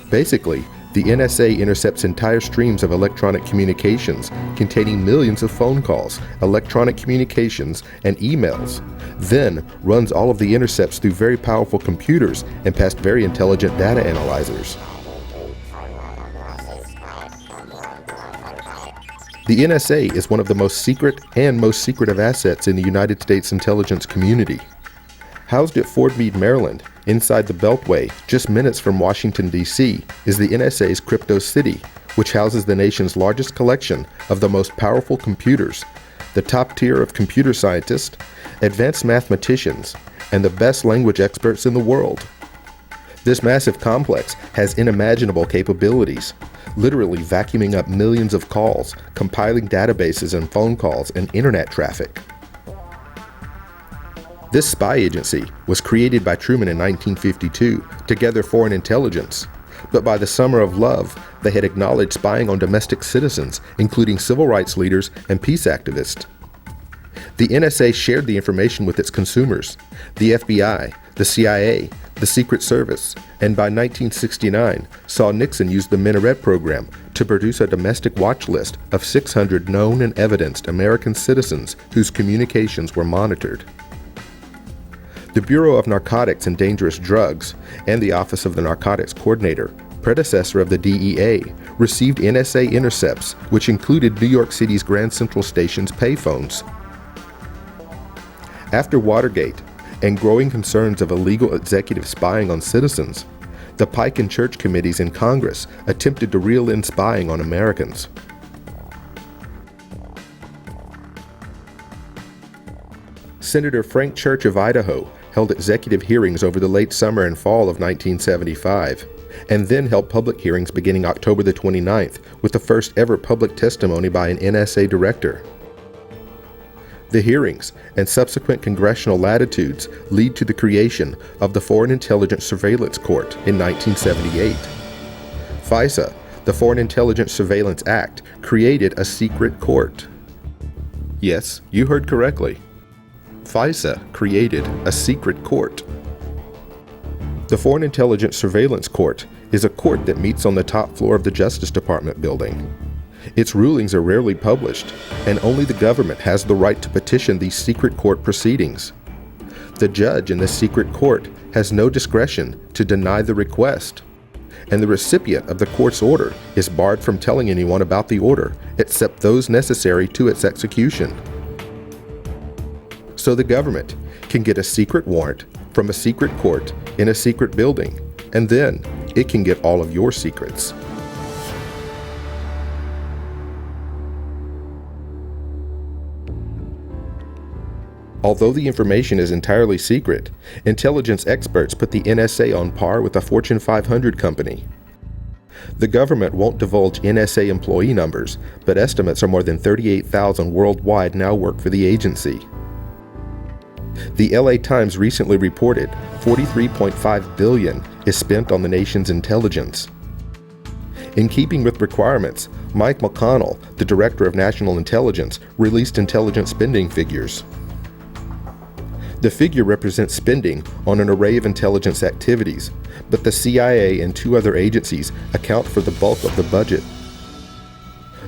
Basically, the NSA intercepts entire streams of electronic communications containing millions of phone calls, electronic communications, and emails, then runs all of the intercepts through very powerful computers and past very intelligent data analyzers. The NSA is one of the most secret and most secretive assets in the United States intelligence community. Housed at Fort Meade, Maryland, inside the Beltway, just minutes from Washington, D.C., is the NSA's Crypto City, which houses the nation's largest collection of the most powerful computers, the top tier of computer scientists, advanced mathematicians, and the best language experts in the world. This massive complex has unimaginable capabilities, literally vacuuming up millions of calls, compiling databases and phone calls and internet traffic. This spy agency was created by Truman in 1952 to gather foreign intelligence, but by the summer of love, they had acknowledged spying on domestic citizens, including civil rights leaders and peace activists. The NSA shared the information with its consumers, the FBI, the CIA, the Secret Service, and by 1969 saw Nixon use the Minaret program to produce a domestic watch list of 600 known and evidenced American citizens whose communications were monitored. The Bureau of Narcotics and Dangerous Drugs and the Office of the Narcotics Coordinator, predecessor of the DEA, received NSA intercepts, which included New York City's Grand Central Station's payphones. After Watergate and growing concerns of illegal executive spying on citizens, the Pike and Church committees in Congress attempted to reel in spying on Americans. Senator Frank Church of Idaho held executive hearings over the late summer and fall of 1975, and then held public hearings beginning October the 29th with the first ever public testimony by an NSA director. The hearings and subsequent congressional latitudes lead to the creation of the Foreign Intelligence Surveillance Court in 1978. FISA, the Foreign Intelligence Surveillance Act, created a secret court. Yes, you heard correctly. FISA created a secret court. The Foreign Intelligence Surveillance Court is a court that meets on the top floor of the Justice Department building. Its rulings are rarely published, and only the government has the right to petition these secret court proceedings. The judge in the secret court has no discretion to deny the request, and the recipient of the court's order is barred from telling anyone about the order except those necessary to its execution. So the government can get a secret warrant from a secret court in a secret building, and then it can get all of your secrets. Although the information is entirely secret, intelligence experts put the NSA on par with a Fortune 500 company. The government won't divulge NSA employee numbers, but estimates are more than 38,000 worldwide now work for the agency. The LA Times recently reported $43.5 billion is spent on the nation's intelligence. In keeping with requirements, Mike McConnell, the Director of National Intelligence, released intelligence spending figures. The figure represents spending on an array of intelligence activities, but the CIA and two other agencies account for the bulk of the budget.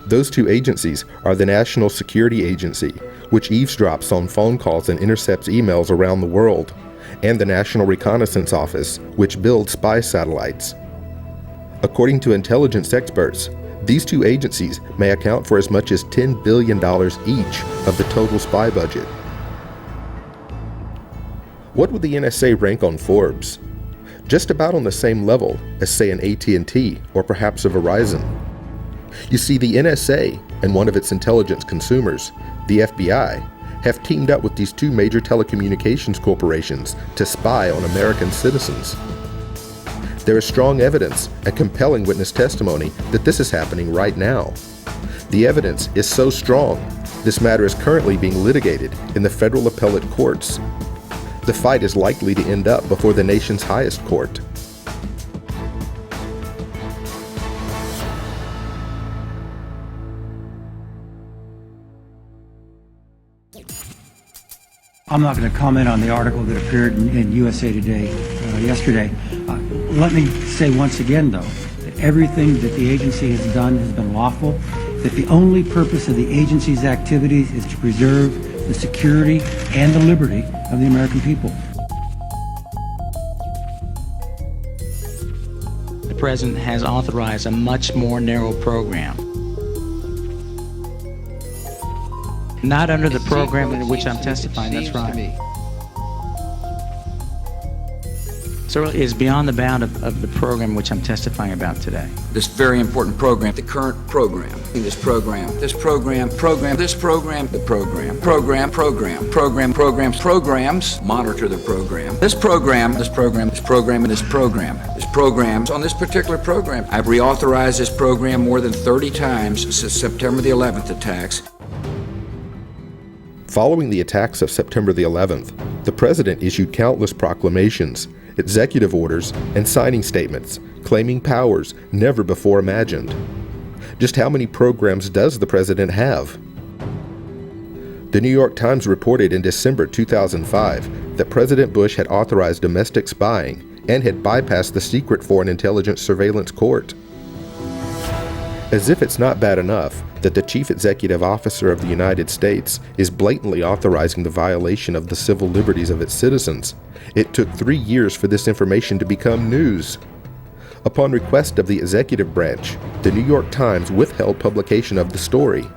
Those two agencies are the National Security Agency, which eavesdrops on phone calls and intercepts emails around the world, and the National Reconnaissance Office, which builds spy satellites. According to intelligence experts, these two agencies may account for as much as $10 billion each of the total spy budget. What would the NSA rank on Forbes? Just about on the same level as, say, an AT&T or perhaps a Verizon. You see, the NSA and one of its intelligence consumers, the FBI, have teamed up with these two major telecommunications corporations to spy on American citizens. There is strong evidence and compelling witness testimony that this is happening right now. The evidence is so strong, this matter is currently being litigated in the federal appellate courts. The fight is likely to end up before the nation's highest court. I'm not going to comment on the article that appeared in USA Today yesterday. Let me say once again, though, that everything that the agency has done has been lawful, that the only purpose of the agency's activities is to preserve the security and the liberty of the American people. The President has authorized a much more narrow program. Not under the program in which I'm testifying, that's right. So it's beyond the bound of the program which I'm testifying about today. This very important program, the current program, this program, the program, programs, monitor the program. This programs on this particular program. I've reauthorized this program more than 30 times since September the 11th attacks. Following the attacks of September the 11th, the president issued countless proclamations, executive orders, and signing statements claiming powers never before imagined. Just how many programs does the president have? The New York Times reported in December 2005 that President Bush had authorized domestic spying and had bypassed the secret Foreign Intelligence Surveillance Court. As if it's not bad enough that the Chief Executive Officer of the United States is blatantly authorizing the violation of the civil liberties of its citizens, it took 3 years for this information to become news. Upon request of the executive branch, the New York Times withheld publication of the story.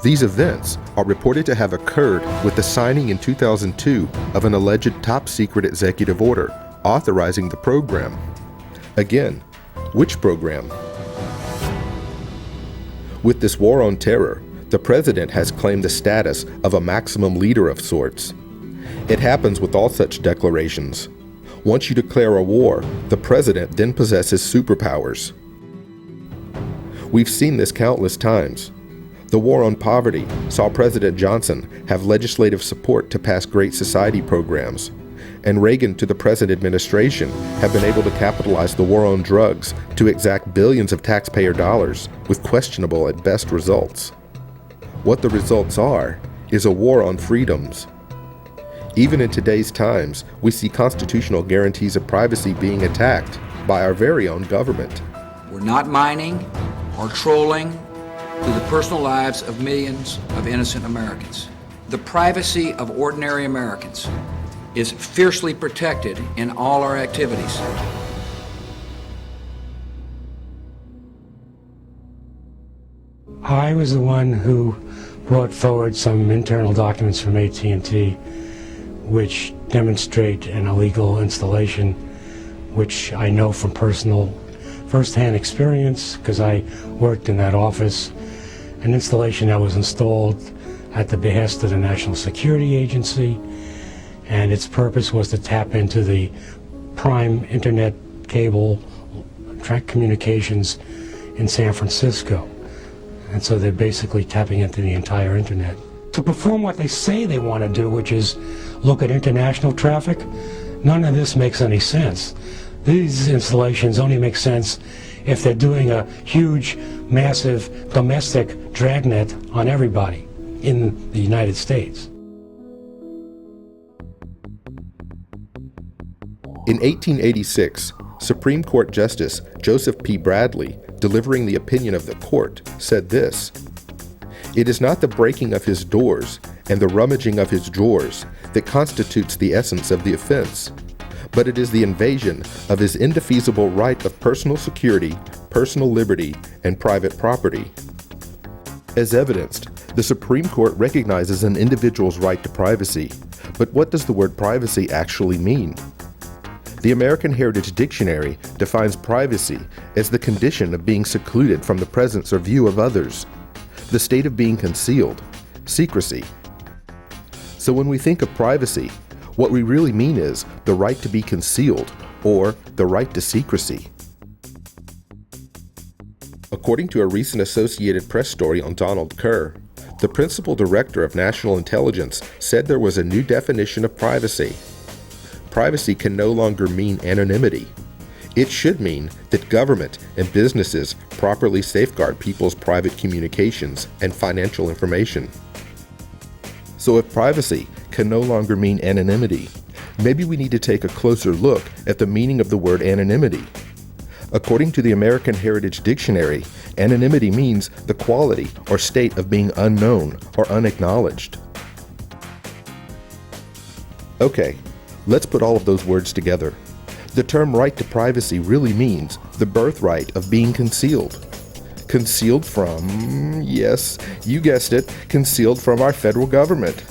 These events are reported to have occurred with the signing in 2002 of an alleged top-secret executive order authorizing the program. Again, which program? With this war on terror, the president has claimed the status of a maximum leader of sorts. It happens with all such declarations. Once you declare a war, the president then possesses superpowers. We've seen this countless times. The war on poverty saw President Johnson have legislative support to pass Great Society programs, and Reagan to the present administration have been able to capitalize the war on drugs to exact billions of taxpayer dollars with questionable at best results. What the results are is a war on freedoms. Even in today's times, we see constitutional guarantees of privacy being attacked by our very own government. We're not mining or trolling through the personal lives of millions of innocent Americans. The privacy of ordinary Americans is fiercely protected in all our activities. I was the one who brought forward some internal documents from AT&T which demonstrate an illegal installation, which I know from first-hand experience because I worked in that office. An installation that was installed at the behest of the National Security Agency, and its purpose was to tap into the prime internet cable track communications in San Francisco. And so they're basically tapping into the entire internet. To perform what they say they want to do, which is look at international traffic, none of this makes any sense. These installations only make sense if they're doing a huge, massive domestic dragnet on everybody in the United States. In 1886, Supreme Court Justice Joseph P. Bradley, delivering the opinion of the court, said this: "It is not the breaking of his doors and the rummaging of his drawers that constitutes the essence of the offense, but it is the invasion of his indefeasible right of personal security, personal liberty, and private property." As evidenced, the Supreme Court recognizes an individual's right to privacy, but what does the word privacy actually mean? The American Heritage Dictionary defines privacy as the condition of being secluded from the presence or view of others, the state of being concealed, secrecy. So when we think of privacy, what we really mean is the right to be concealed, or the right to secrecy. According to a recent Associated Press story on Donald Kerr, the principal director of national intelligence said there was a new definition of privacy. Privacy can no longer mean anonymity. It should mean that government and businesses properly safeguard people's private communications and financial information. So if privacy can no longer mean anonymity, maybe we need to take a closer look at the meaning of the word anonymity. According to the American Heritage Dictionary, anonymity means the quality or state of being unknown or unacknowledged. Okay, let's put all of those words together. The term right to privacy really means the birthright of being concealed. Concealed from, yes, you guessed it, concealed from our federal government.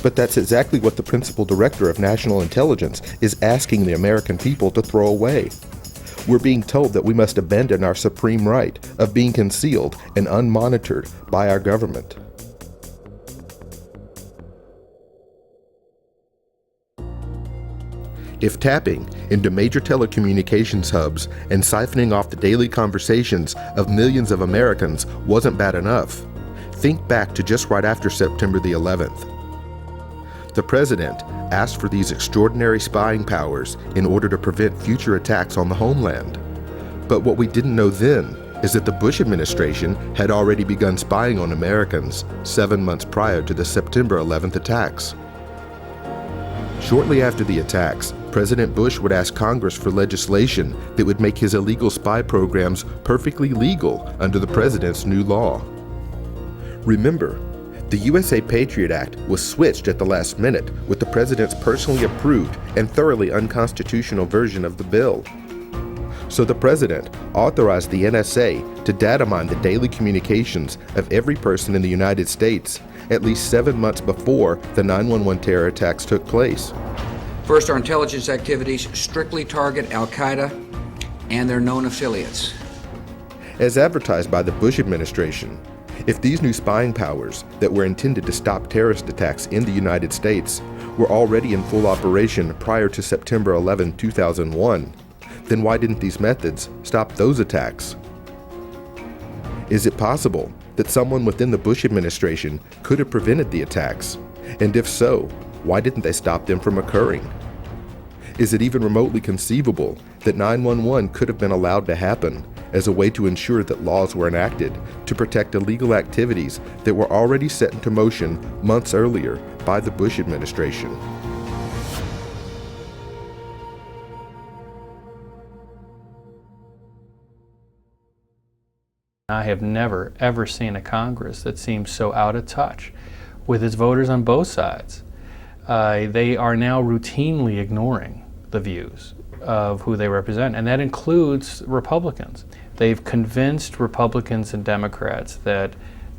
But that's exactly what the principal director of national intelligence is asking the American people to throw away. We're being told that we must abandon our supreme right of being concealed and unmonitored by our government. If tapping into major telecommunications hubs and siphoning off the daily conversations of millions of Americans wasn't bad enough, think back to just right after September the 11th. The president asked for these extraordinary spying powers in order to prevent future attacks on the homeland. But what we didn't know then is that the Bush administration had already begun spying on Americans 7 months prior to the September 11th attacks. Shortly after the attacks, President Bush would ask Congress for legislation that would make his illegal spy programs perfectly legal under the president's new law. Remember, the USA Patriot Act was switched at the last minute with the president's personally approved and thoroughly unconstitutional version of the bill. So the president authorized the NSA to data mine the daily communications of every person in the United States at least 7 months before the 9/11 terror attacks took place. First, our intelligence activities strictly target Al-Qaeda and their known affiliates. As advertised by the Bush administration, if these new spying powers that were intended to stop terrorist attacks in the United States were already in full operation prior to September 11, 2001, then why didn't these methods stop those attacks? Is it possible that someone within the Bush administration could have prevented the attacks? And if so, why didn't they stop them from occurring? Is it even remotely conceivable that 9/11 could have been allowed to happen as a way to ensure that laws were enacted to protect illegal activities that were already set into motion months earlier by the Bush administration? I have never, ever seen a Congress that seems so out of touch with its voters on both sides. They are now routinely ignoring the views of who they represent, and that includes Republicans. They've convinced Republicans and Democrats that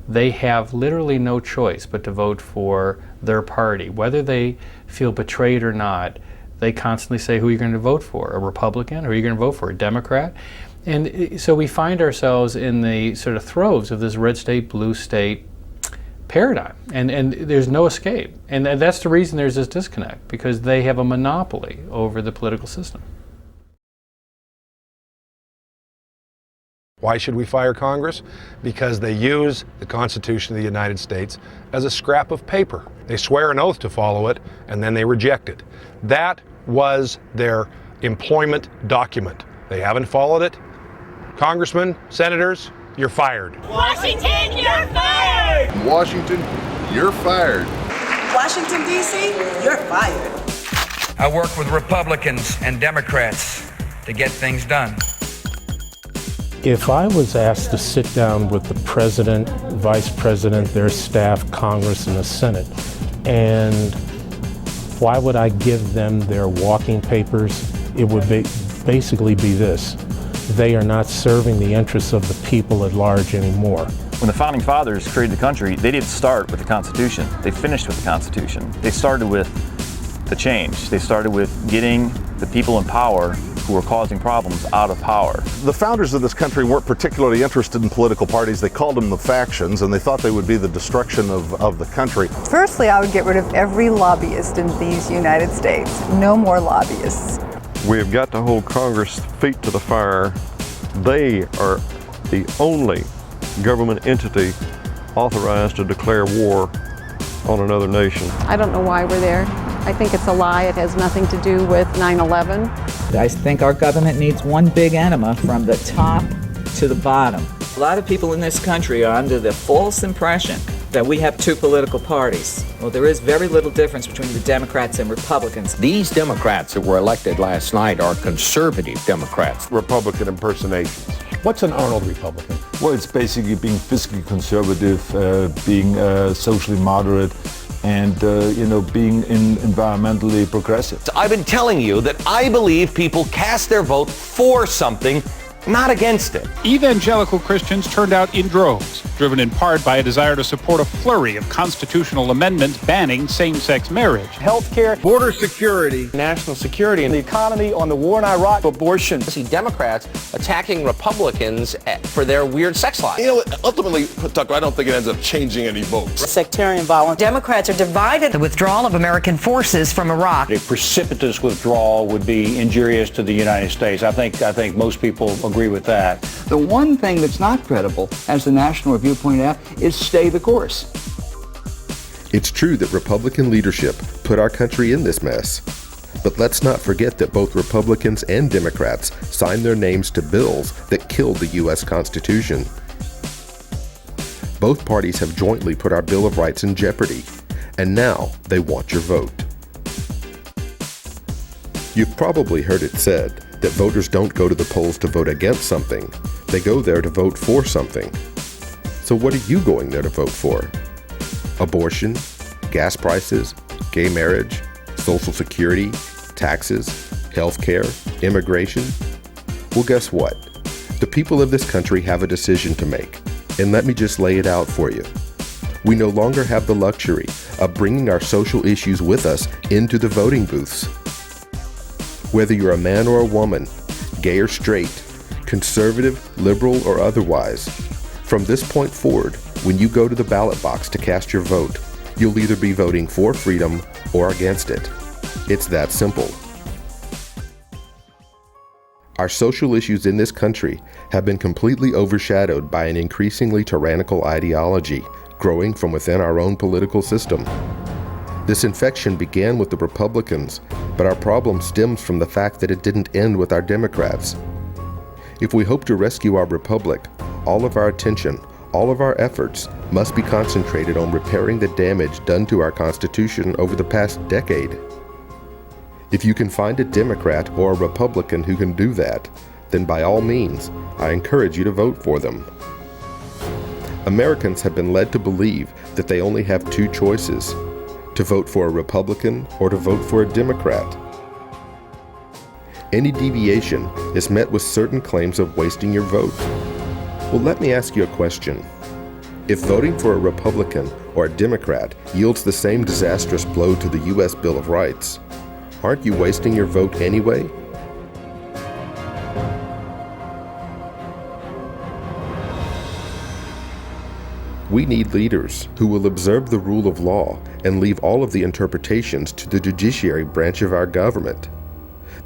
they have literally no choice but to vote for their party. Whether they feel betrayed or not, they constantly say, who are you going to vote for? A Republican? Or are you going to vote for a Democrat? And so we find ourselves in the sort of throes of this red state, blue state paradigm, and there's no escape. And that's the reason there's this disconnect, because they have a monopoly over the political system. Why should we fire Congress? Because they use the Constitution of the United States as a scrap of paper. They swear an oath to follow it, and then they reject it. That was their employment document. They haven't followed it. Congressmen, senators, you're fired. Washington, you're fired! Washington, you're fired. Washington, D.C., you're fired. I work with Republicans and Democrats to get things done. If I was asked to sit down with the president, vice president, their staff, Congress, and the Senate, and why would I give them their walking papers? It would basically be this: they are not serving the interests of the people at large anymore. When the Founding Fathers created the country, they didn't start with the Constitution. They finished with the Constitution. They started with the change. They started with getting the people in power who were causing problems out of power. The founders of this country weren't particularly interested in political parties. They called them the factions, and they thought they would be the destruction of the country. Firstly, I would get rid of every lobbyist in these United States. No more lobbyists. We've got to hold Congress' feet to the fire. They are the only government entity authorized to declare war on another nation. I don't know why we're there. I think it's a lie. It has nothing to do with 9/11. I think our government needs one big enema from the top to the bottom. A lot of people in this country are under the false impression that we have two political parties. Well, there is very little difference between the Democrats and Republicans. These Democrats that were elected last night are conservative Democrats. Republican impersonations. What's an Arnold Republican? Well, it's basically being fiscally conservative, being socially moderate, and being environmentally progressive. I've been telling you that I believe people cast their vote for something, not against it. Evangelical Christians turned out in droves driven in part by a desire to support a flurry of constitutional amendments banning same-sex marriage. Healthcare, border security, national security, and the economy, on the war in Iraq, abortion. I see Democrats attacking Republicans for their weird sex life. You know, ultimately, Tucker, I don't think it ends up changing any votes. Sectarian violence. Democrats are divided. The withdrawal of American forces from Iraq. A precipitous withdrawal would be injurious to the United States. I think most people agree with that. The one thing that's not credible, as the National Review pointed out, is stay the course. It's true that Republican leadership put our country in this mess. But let's not forget that both Republicans and Democrats signed their names to bills that killed the U.S. Constitution. Both parties have jointly put our Bill of Rights in jeopardy, and now they want your vote. You've probably heard it said that voters don't go to the polls to vote against something, they go there to vote for something. So what are you going there to vote for? Abortion, gas prices, gay marriage, Social Security, taxes, healthcare, immigration? Well, guess what? The people of this country have a decision to make, and let me just lay it out for you. We no longer have the luxury of bringing our social issues with us into the voting booths. Whether you're a man or a woman, gay or straight, conservative, liberal, or otherwise, from this point forward, when you go to the ballot box to cast your vote, you'll either be voting for freedom or against it. It's that simple. Our social issues in this country have been completely overshadowed by an increasingly tyrannical ideology growing from within our own political system. This infection began with the Republicans, but our problem stems from the fact that it didn't end with our Democrats. If we hope to rescue our republic, all of our attention, all of our efforts must be concentrated on repairing the damage done to our Constitution over the past decade. If you can find a Democrat or a Republican who can do that, then by all means, I encourage you to vote for them. Americans have been led to believe that they only have two choices: to vote for a Republican or to vote for a Democrat. Any deviation is met with certain claims of wasting your vote. Well, let me ask you a question. If voting for a Republican or a Democrat yields the same disastrous blow to the U.S. Bill of Rights, aren't you wasting your vote anyway? We need leaders who will observe the rule of law and leave all of the interpretations to the judiciary branch of our government.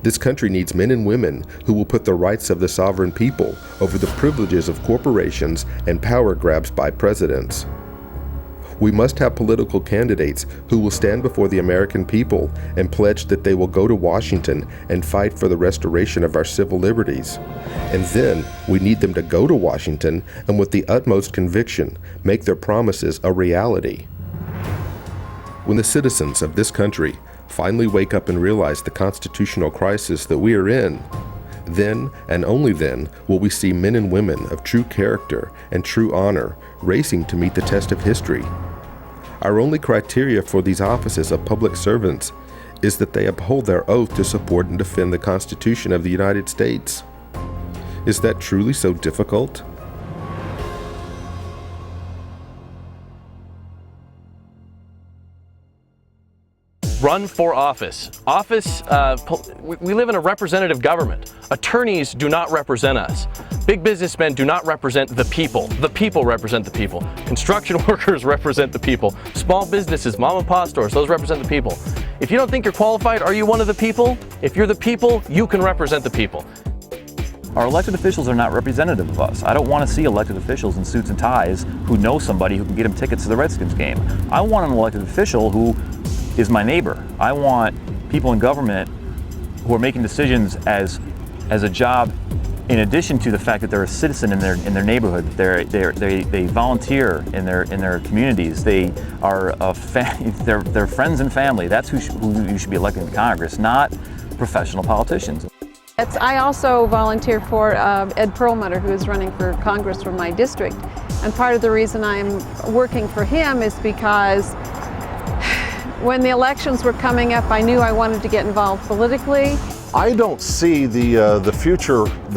This country needs men and women who will put the rights of the sovereign people over the privileges of corporations and power grabs by presidents. We must have political candidates who will stand before the American people and pledge that they will go to Washington and fight for the restoration of our civil liberties. And then we need them to go to Washington and with the utmost conviction make their promises a reality. When the citizens of this country finally wake up and realize the constitutional crisis that we are in, then and only then will we see men and women of true character and true honor racing to meet the test of history. Our only criteria for these offices of public servants is that they uphold their oath to support and defend the Constitution of the United States. Is that truly so difficult? Run for office. We live in a representative government. Attorneys do not represent us. Big businessmen do not represent the people. The people represent the people. Construction workers represent the people. Small businesses, mom and pop stores, those represent the people. If you don't think you're qualified, are you one of the people? If you're the people, you can represent the people. Our elected officials are not representative of us. I don't want to see elected officials in suits and ties who know somebody who can get them tickets to the Redskins game. I want an elected official who is my neighbor. I want people in government who are making decisions as a job, in addition to the fact that they're a citizen in their neighborhood. They volunteer in their communities. They are they're friends and family. That's who you should be electing to Congress, not professional politicians. I also volunteer for Ed Perlmutter, who is running for Congress from my district. And part of the reason I'm working for him is because when the elections were coming up, I knew I wanted to get involved politically. I don't see the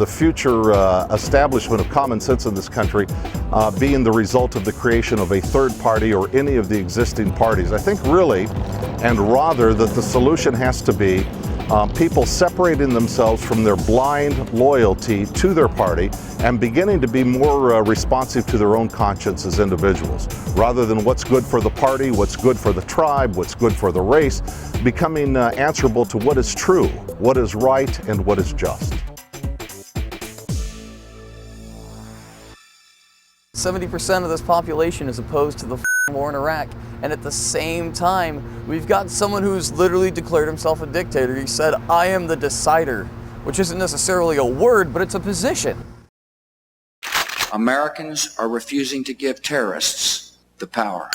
future establishment of common sense in this country being the result of the creation of a third party or any of the existing parties. I think really, and rather, that the solution has to be people separating themselves from their blind loyalty to their party and beginning to be more responsive to their own conscience as individuals, rather than what's good for the party, what's good for the tribe, what's good for the race, becoming answerable to what is true, what is right, and what is just. 70% of this population is opposed to the war in Iraq, and at the same time, we've got someone who's literally declared himself a dictator. He said, "I am the decider," which isn't necessarily a word, but it's a position. Americans are refusing to give terrorists the power.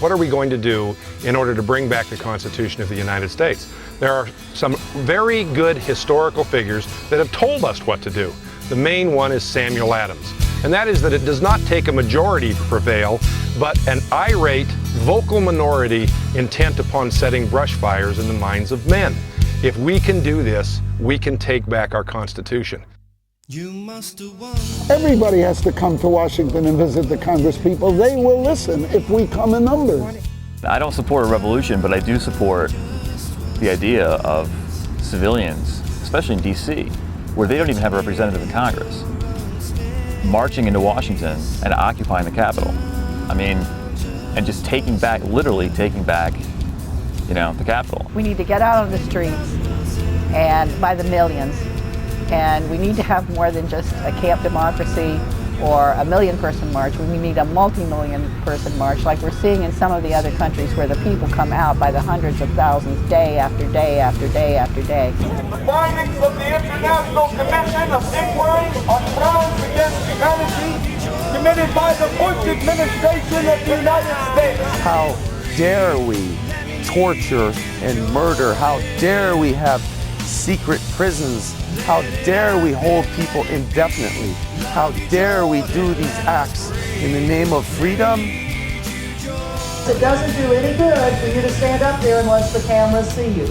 What are we going to do in order to bring back the Constitution of the United States? There are some very good historical figures that have told us what to do. The main one is Samuel Adams, and that is that it does not take a majority to prevail, but an irate, vocal minority intent upon setting brush fires in the minds of men. If we can do this, we can take back our Constitution. Everybody has to come to Washington and visit the Congress people. They will listen if we come in numbers. I don't support a revolution, but I do support the idea of civilians, especially in D.C., where they don't even have a representative in Congress, marching into Washington and occupying the Capitol. I mean, and just taking back, literally taking back, the Capitol. We need to get out on the streets and by the millions. And we need to have more than just a camp democracy or a million-person march. We need a multi-million-person march like we're seeing in some of the other countries where the people come out by the hundreds of thousands day after day after day after day. The findings of the International Commission of Inquiry on Crimes Against Humanity committed by the Bush administration of the United States. How dare we torture and murder? How dare we have secret prisons? How dare we hold people indefinitely? How dare we do these acts in the name of freedom? It doesn't do any good for you to stand up there unless the cameras see you.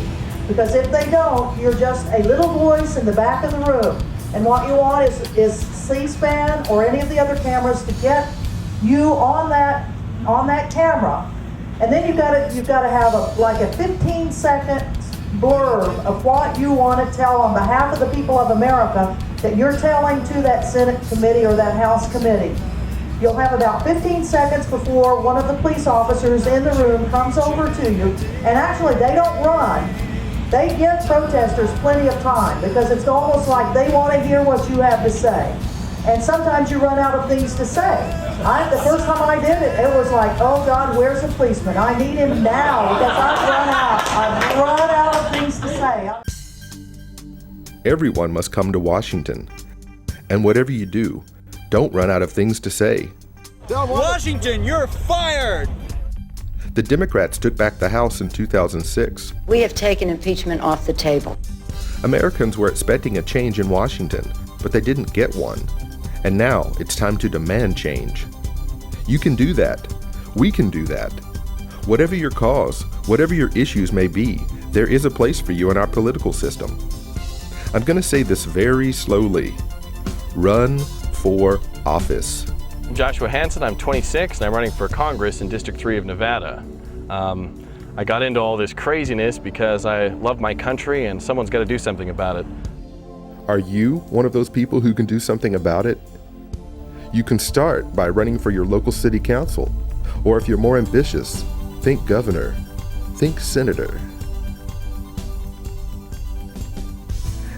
Because if they don't, you're just a little voice in the back of the room. And what you want is C-SPAN or any of the other cameras to get you on that camera. And then you've got to have a 15-second blurb of what you want to tell on behalf of the people of America that you're telling to that Senate committee or that House committee. You'll have about 15 seconds before one of the police officers in the room comes over to you, and actually they don't run. They give protesters plenty of time because it's almost like they want to hear what you have to say. And sometimes you run out of things to say. The first time I did it, it was like, oh God, where's the policeman? I need him now because I've run out of things to say. Everyone must come to Washington. And whatever you do, don't run out of things to say. Washington, you're fired! The Democrats took back the House in 2006. We have taken impeachment off the table. Americans were expecting a change in Washington, but they didn't get one. And now it's time to demand change. You can do that. We can do that. Whatever your cause, whatever your issues may be, there is a place for you in our political system. I'm going to say this very slowly. Run for office. I'm Joshua Hansen, I'm 26 and I'm running for Congress in District 3 of Nevada. I got into all this craziness because I love my country and someone's got to do something about it. Are you one of those people who can do something about it? You can start by running for your local city council, or if you're more ambitious, think governor, think senator.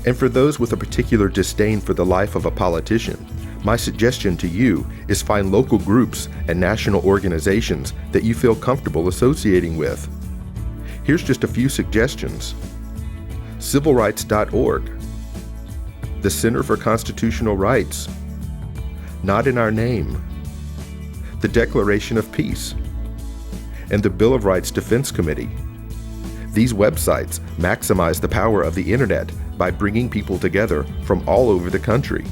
And for those with a particular disdain for the life of a politician, my suggestion to you is find local groups and national organizations that you feel comfortable associating with. Here's just a few suggestions. Civilrights.org, the Center for Constitutional Rights, Not in Our Name, the Declaration of Peace, and the Bill of Rights Defense Committee. These websites maximize the power of the internet by bringing people together from all over the country.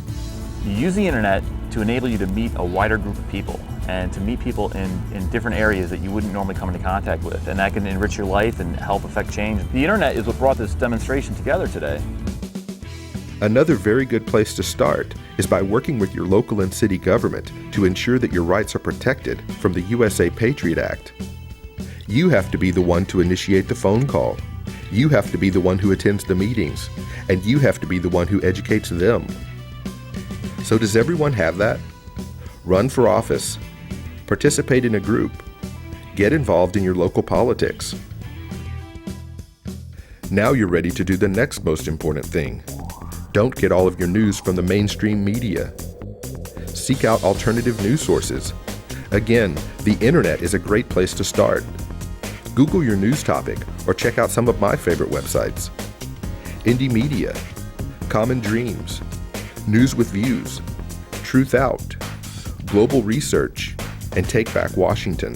You use the internet to enable you to meet a wider group of people and to meet people in different areas that you wouldn't normally come into contact with, and that can enrich your life and help affect change. The internet is what brought this demonstration together today. Another very good place to start is by working with your local and city government to ensure that your rights are protected from the USA Patriot Act. You have to be the one to initiate the phone call. You have to be the one who attends the meetings, and you have to be the one who educates them. So does everyone have that? Run for office. Participate in a group. Get involved in your local politics. Now you're ready to do the next most important thing. Don't get all of your news from the mainstream media. Seek out alternative news sources. Again, the internet is a great place to start. Google your news topic or check out some of my favorite websites. Indie Media, Common Dreams, News with Views, Truth Out, Global Research, and Take Back Washington.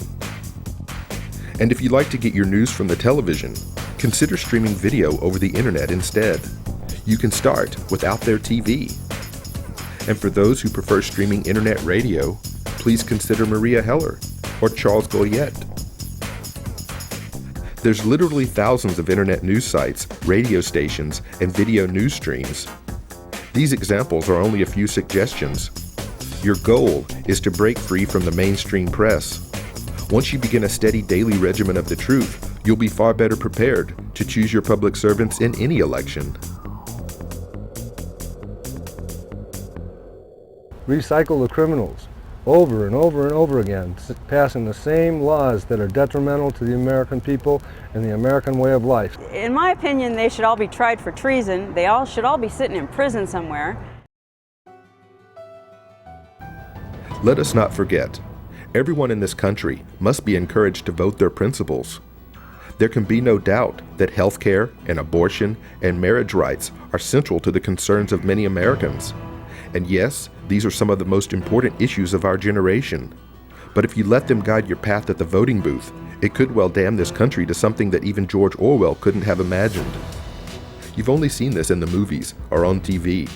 And if you'd like to get your news from the television, consider streaming video over the internet instead. You can start with Out There TV. And for those who prefer streaming internet radio, please consider Maria Heller or Charles Goyette. There's literally thousands of internet news sites, radio stations, and video news streams. These examples are only a few suggestions. Your goal is to break free from the mainstream press. Once you begin a steady daily regimen of the truth, you'll be far better prepared to choose your public servants in any election. Recycle the criminals over and over and over again, passing the same laws that are detrimental to the American people and the American way of life. In my opinion, they should all be tried for treason. They should all be sitting in prison somewhere. Let us not forget, everyone in this country must be encouraged to vote their principles. There can be no doubt that health care and abortion and marriage rights are central to the concerns of many Americans. And yes, these are some of the most important issues of our generation. But if you let them guide your path at the voting booth, it could well damn this country to something that even George Orwell couldn't have imagined. You've only seen this in the movies or on TV.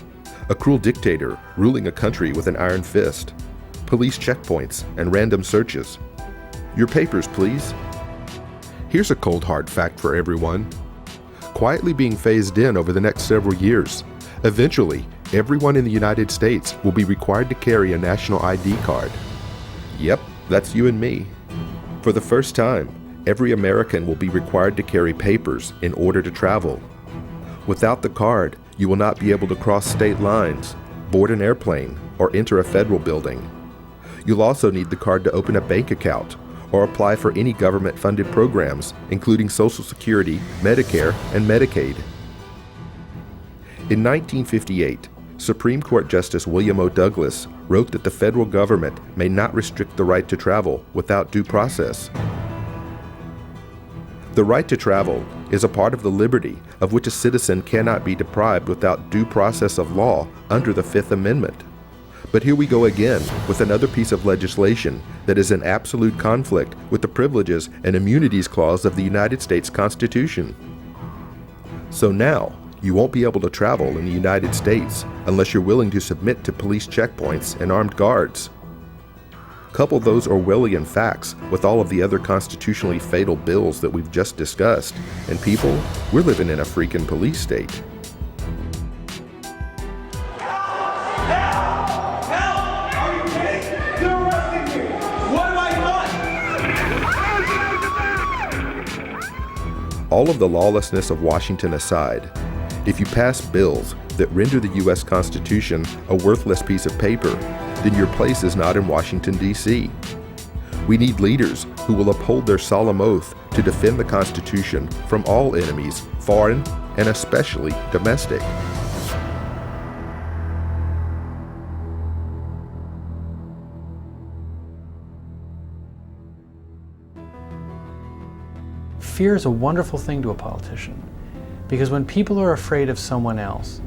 A cruel dictator ruling a country with an iron fist. Police checkpoints and random searches. Your papers, please. Here's a cold hard fact for everyone. Quietly being phased in over the next several years, eventually, everyone in the United States will be required to carry a national ID card. Yep, that's you and me. For the first time, every American will be required to carry papers in order to travel. Without the card, you will not be able to cross state lines, board an airplane, or enter a federal building. You'll also need the card to open a bank account or apply for any government-funded programs, including Social Security, Medicare, and Medicaid. In 1958, Supreme Court Justice William O. Douglas wrote that the federal government may not restrict the right to travel without due process. The right to travel is a part of the liberty of which a citizen cannot be deprived without due process of law under the Fifth Amendment. But here we go again with another piece of legislation that is in absolute conflict with the Privileges and Immunities Clause of the United States Constitution. So now, you won't be able to travel in the United States unless you're willing to submit to police checkpoints and armed guards. Couple those Orwellian facts with all of the other constitutionally fatal bills that we've just discussed, and people, we're living in a freaking police state. All of the lawlessness of Washington aside, if you pass bills that render the U.S. Constitution a worthless piece of paper, then your place is not in Washington, D.C. We need leaders who will uphold their solemn oath to defend the Constitution from all enemies, foreign and especially domestic. Fear is a wonderful thing to a politician, because when people are afraid of someone else,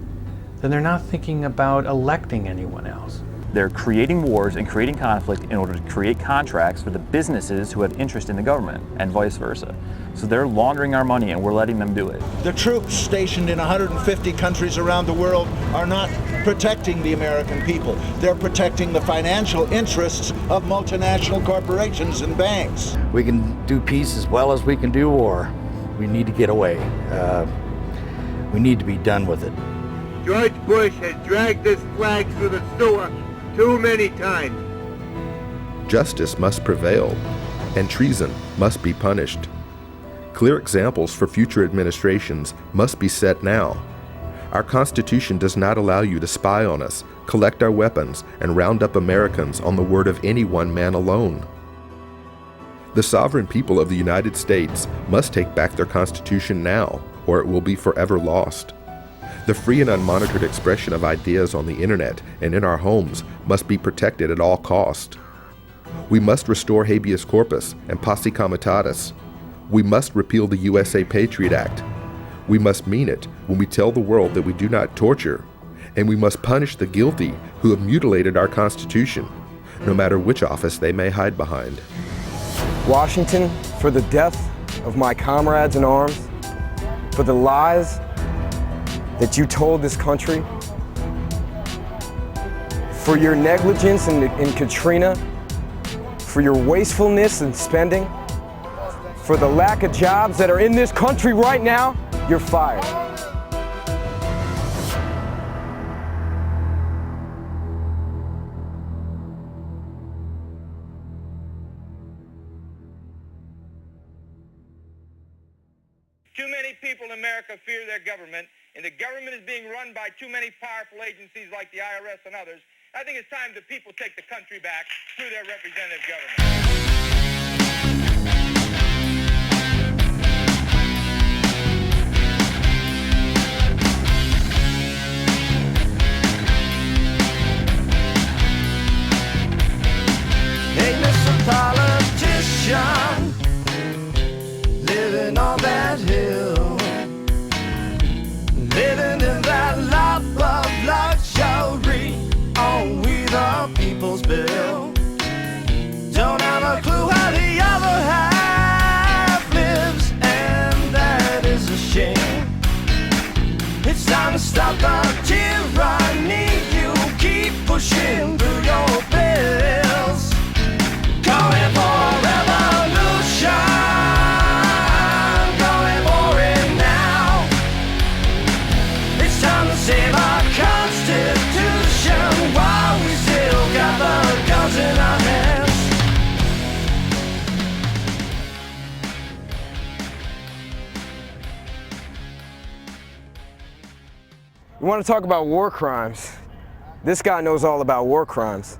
then they're not thinking about electing anyone else. They're creating wars and creating conflict in order to create contracts for the businesses who have interest in the government, and vice versa. So they're laundering our money and we're letting them do it. The troops stationed in 150 countries around the world are not protecting the American people. They're protecting the financial interests of multinational corporations and banks. We can do peace as well as we can do war. We need to get away. We need to be done with it. George Bush has dragged this flag through the sewer too many times. Justice must prevail, and treason must be punished. Clear examples for future administrations must be set now. Our Constitution does not allow you to spy on us, collect our weapons, and round up Americans on the word of any one man alone. The sovereign people of the United States must take back their Constitution now, or it will be forever lost. The free and unmonitored expression of ideas on the internet and in our homes must be protected at all cost. We must restore habeas corpus and posse comitatus. We must repeal the USA Patriot Act. We must mean it when we tell the world that we do not torture, and we must punish the guilty who have mutilated our Constitution, no matter which office they may hide behind. Washington, for the death of my comrades in arms, for the lies that you told this country, for your negligence in Katrina, for your wastefulness in spending, for the lack of jobs that are in this country right now, you're fired. Too many people in America fear their government, and the government is being run by too many powerful agencies like the IRS and others. I think it's time the people take the country back through their representative government. Hey, Mr. Politician, living on that hill, living in that lap of luxury on we the people's bill. Don't have a clue how the other half lives, and that is a shame. It's time to stop the tyranny. You keep pushing through your bills. Going for a revolution, going for it now. It's time to save our Constitution while we still got the guns in our hands. You want to talk about war crimes? This guy knows all about war crimes.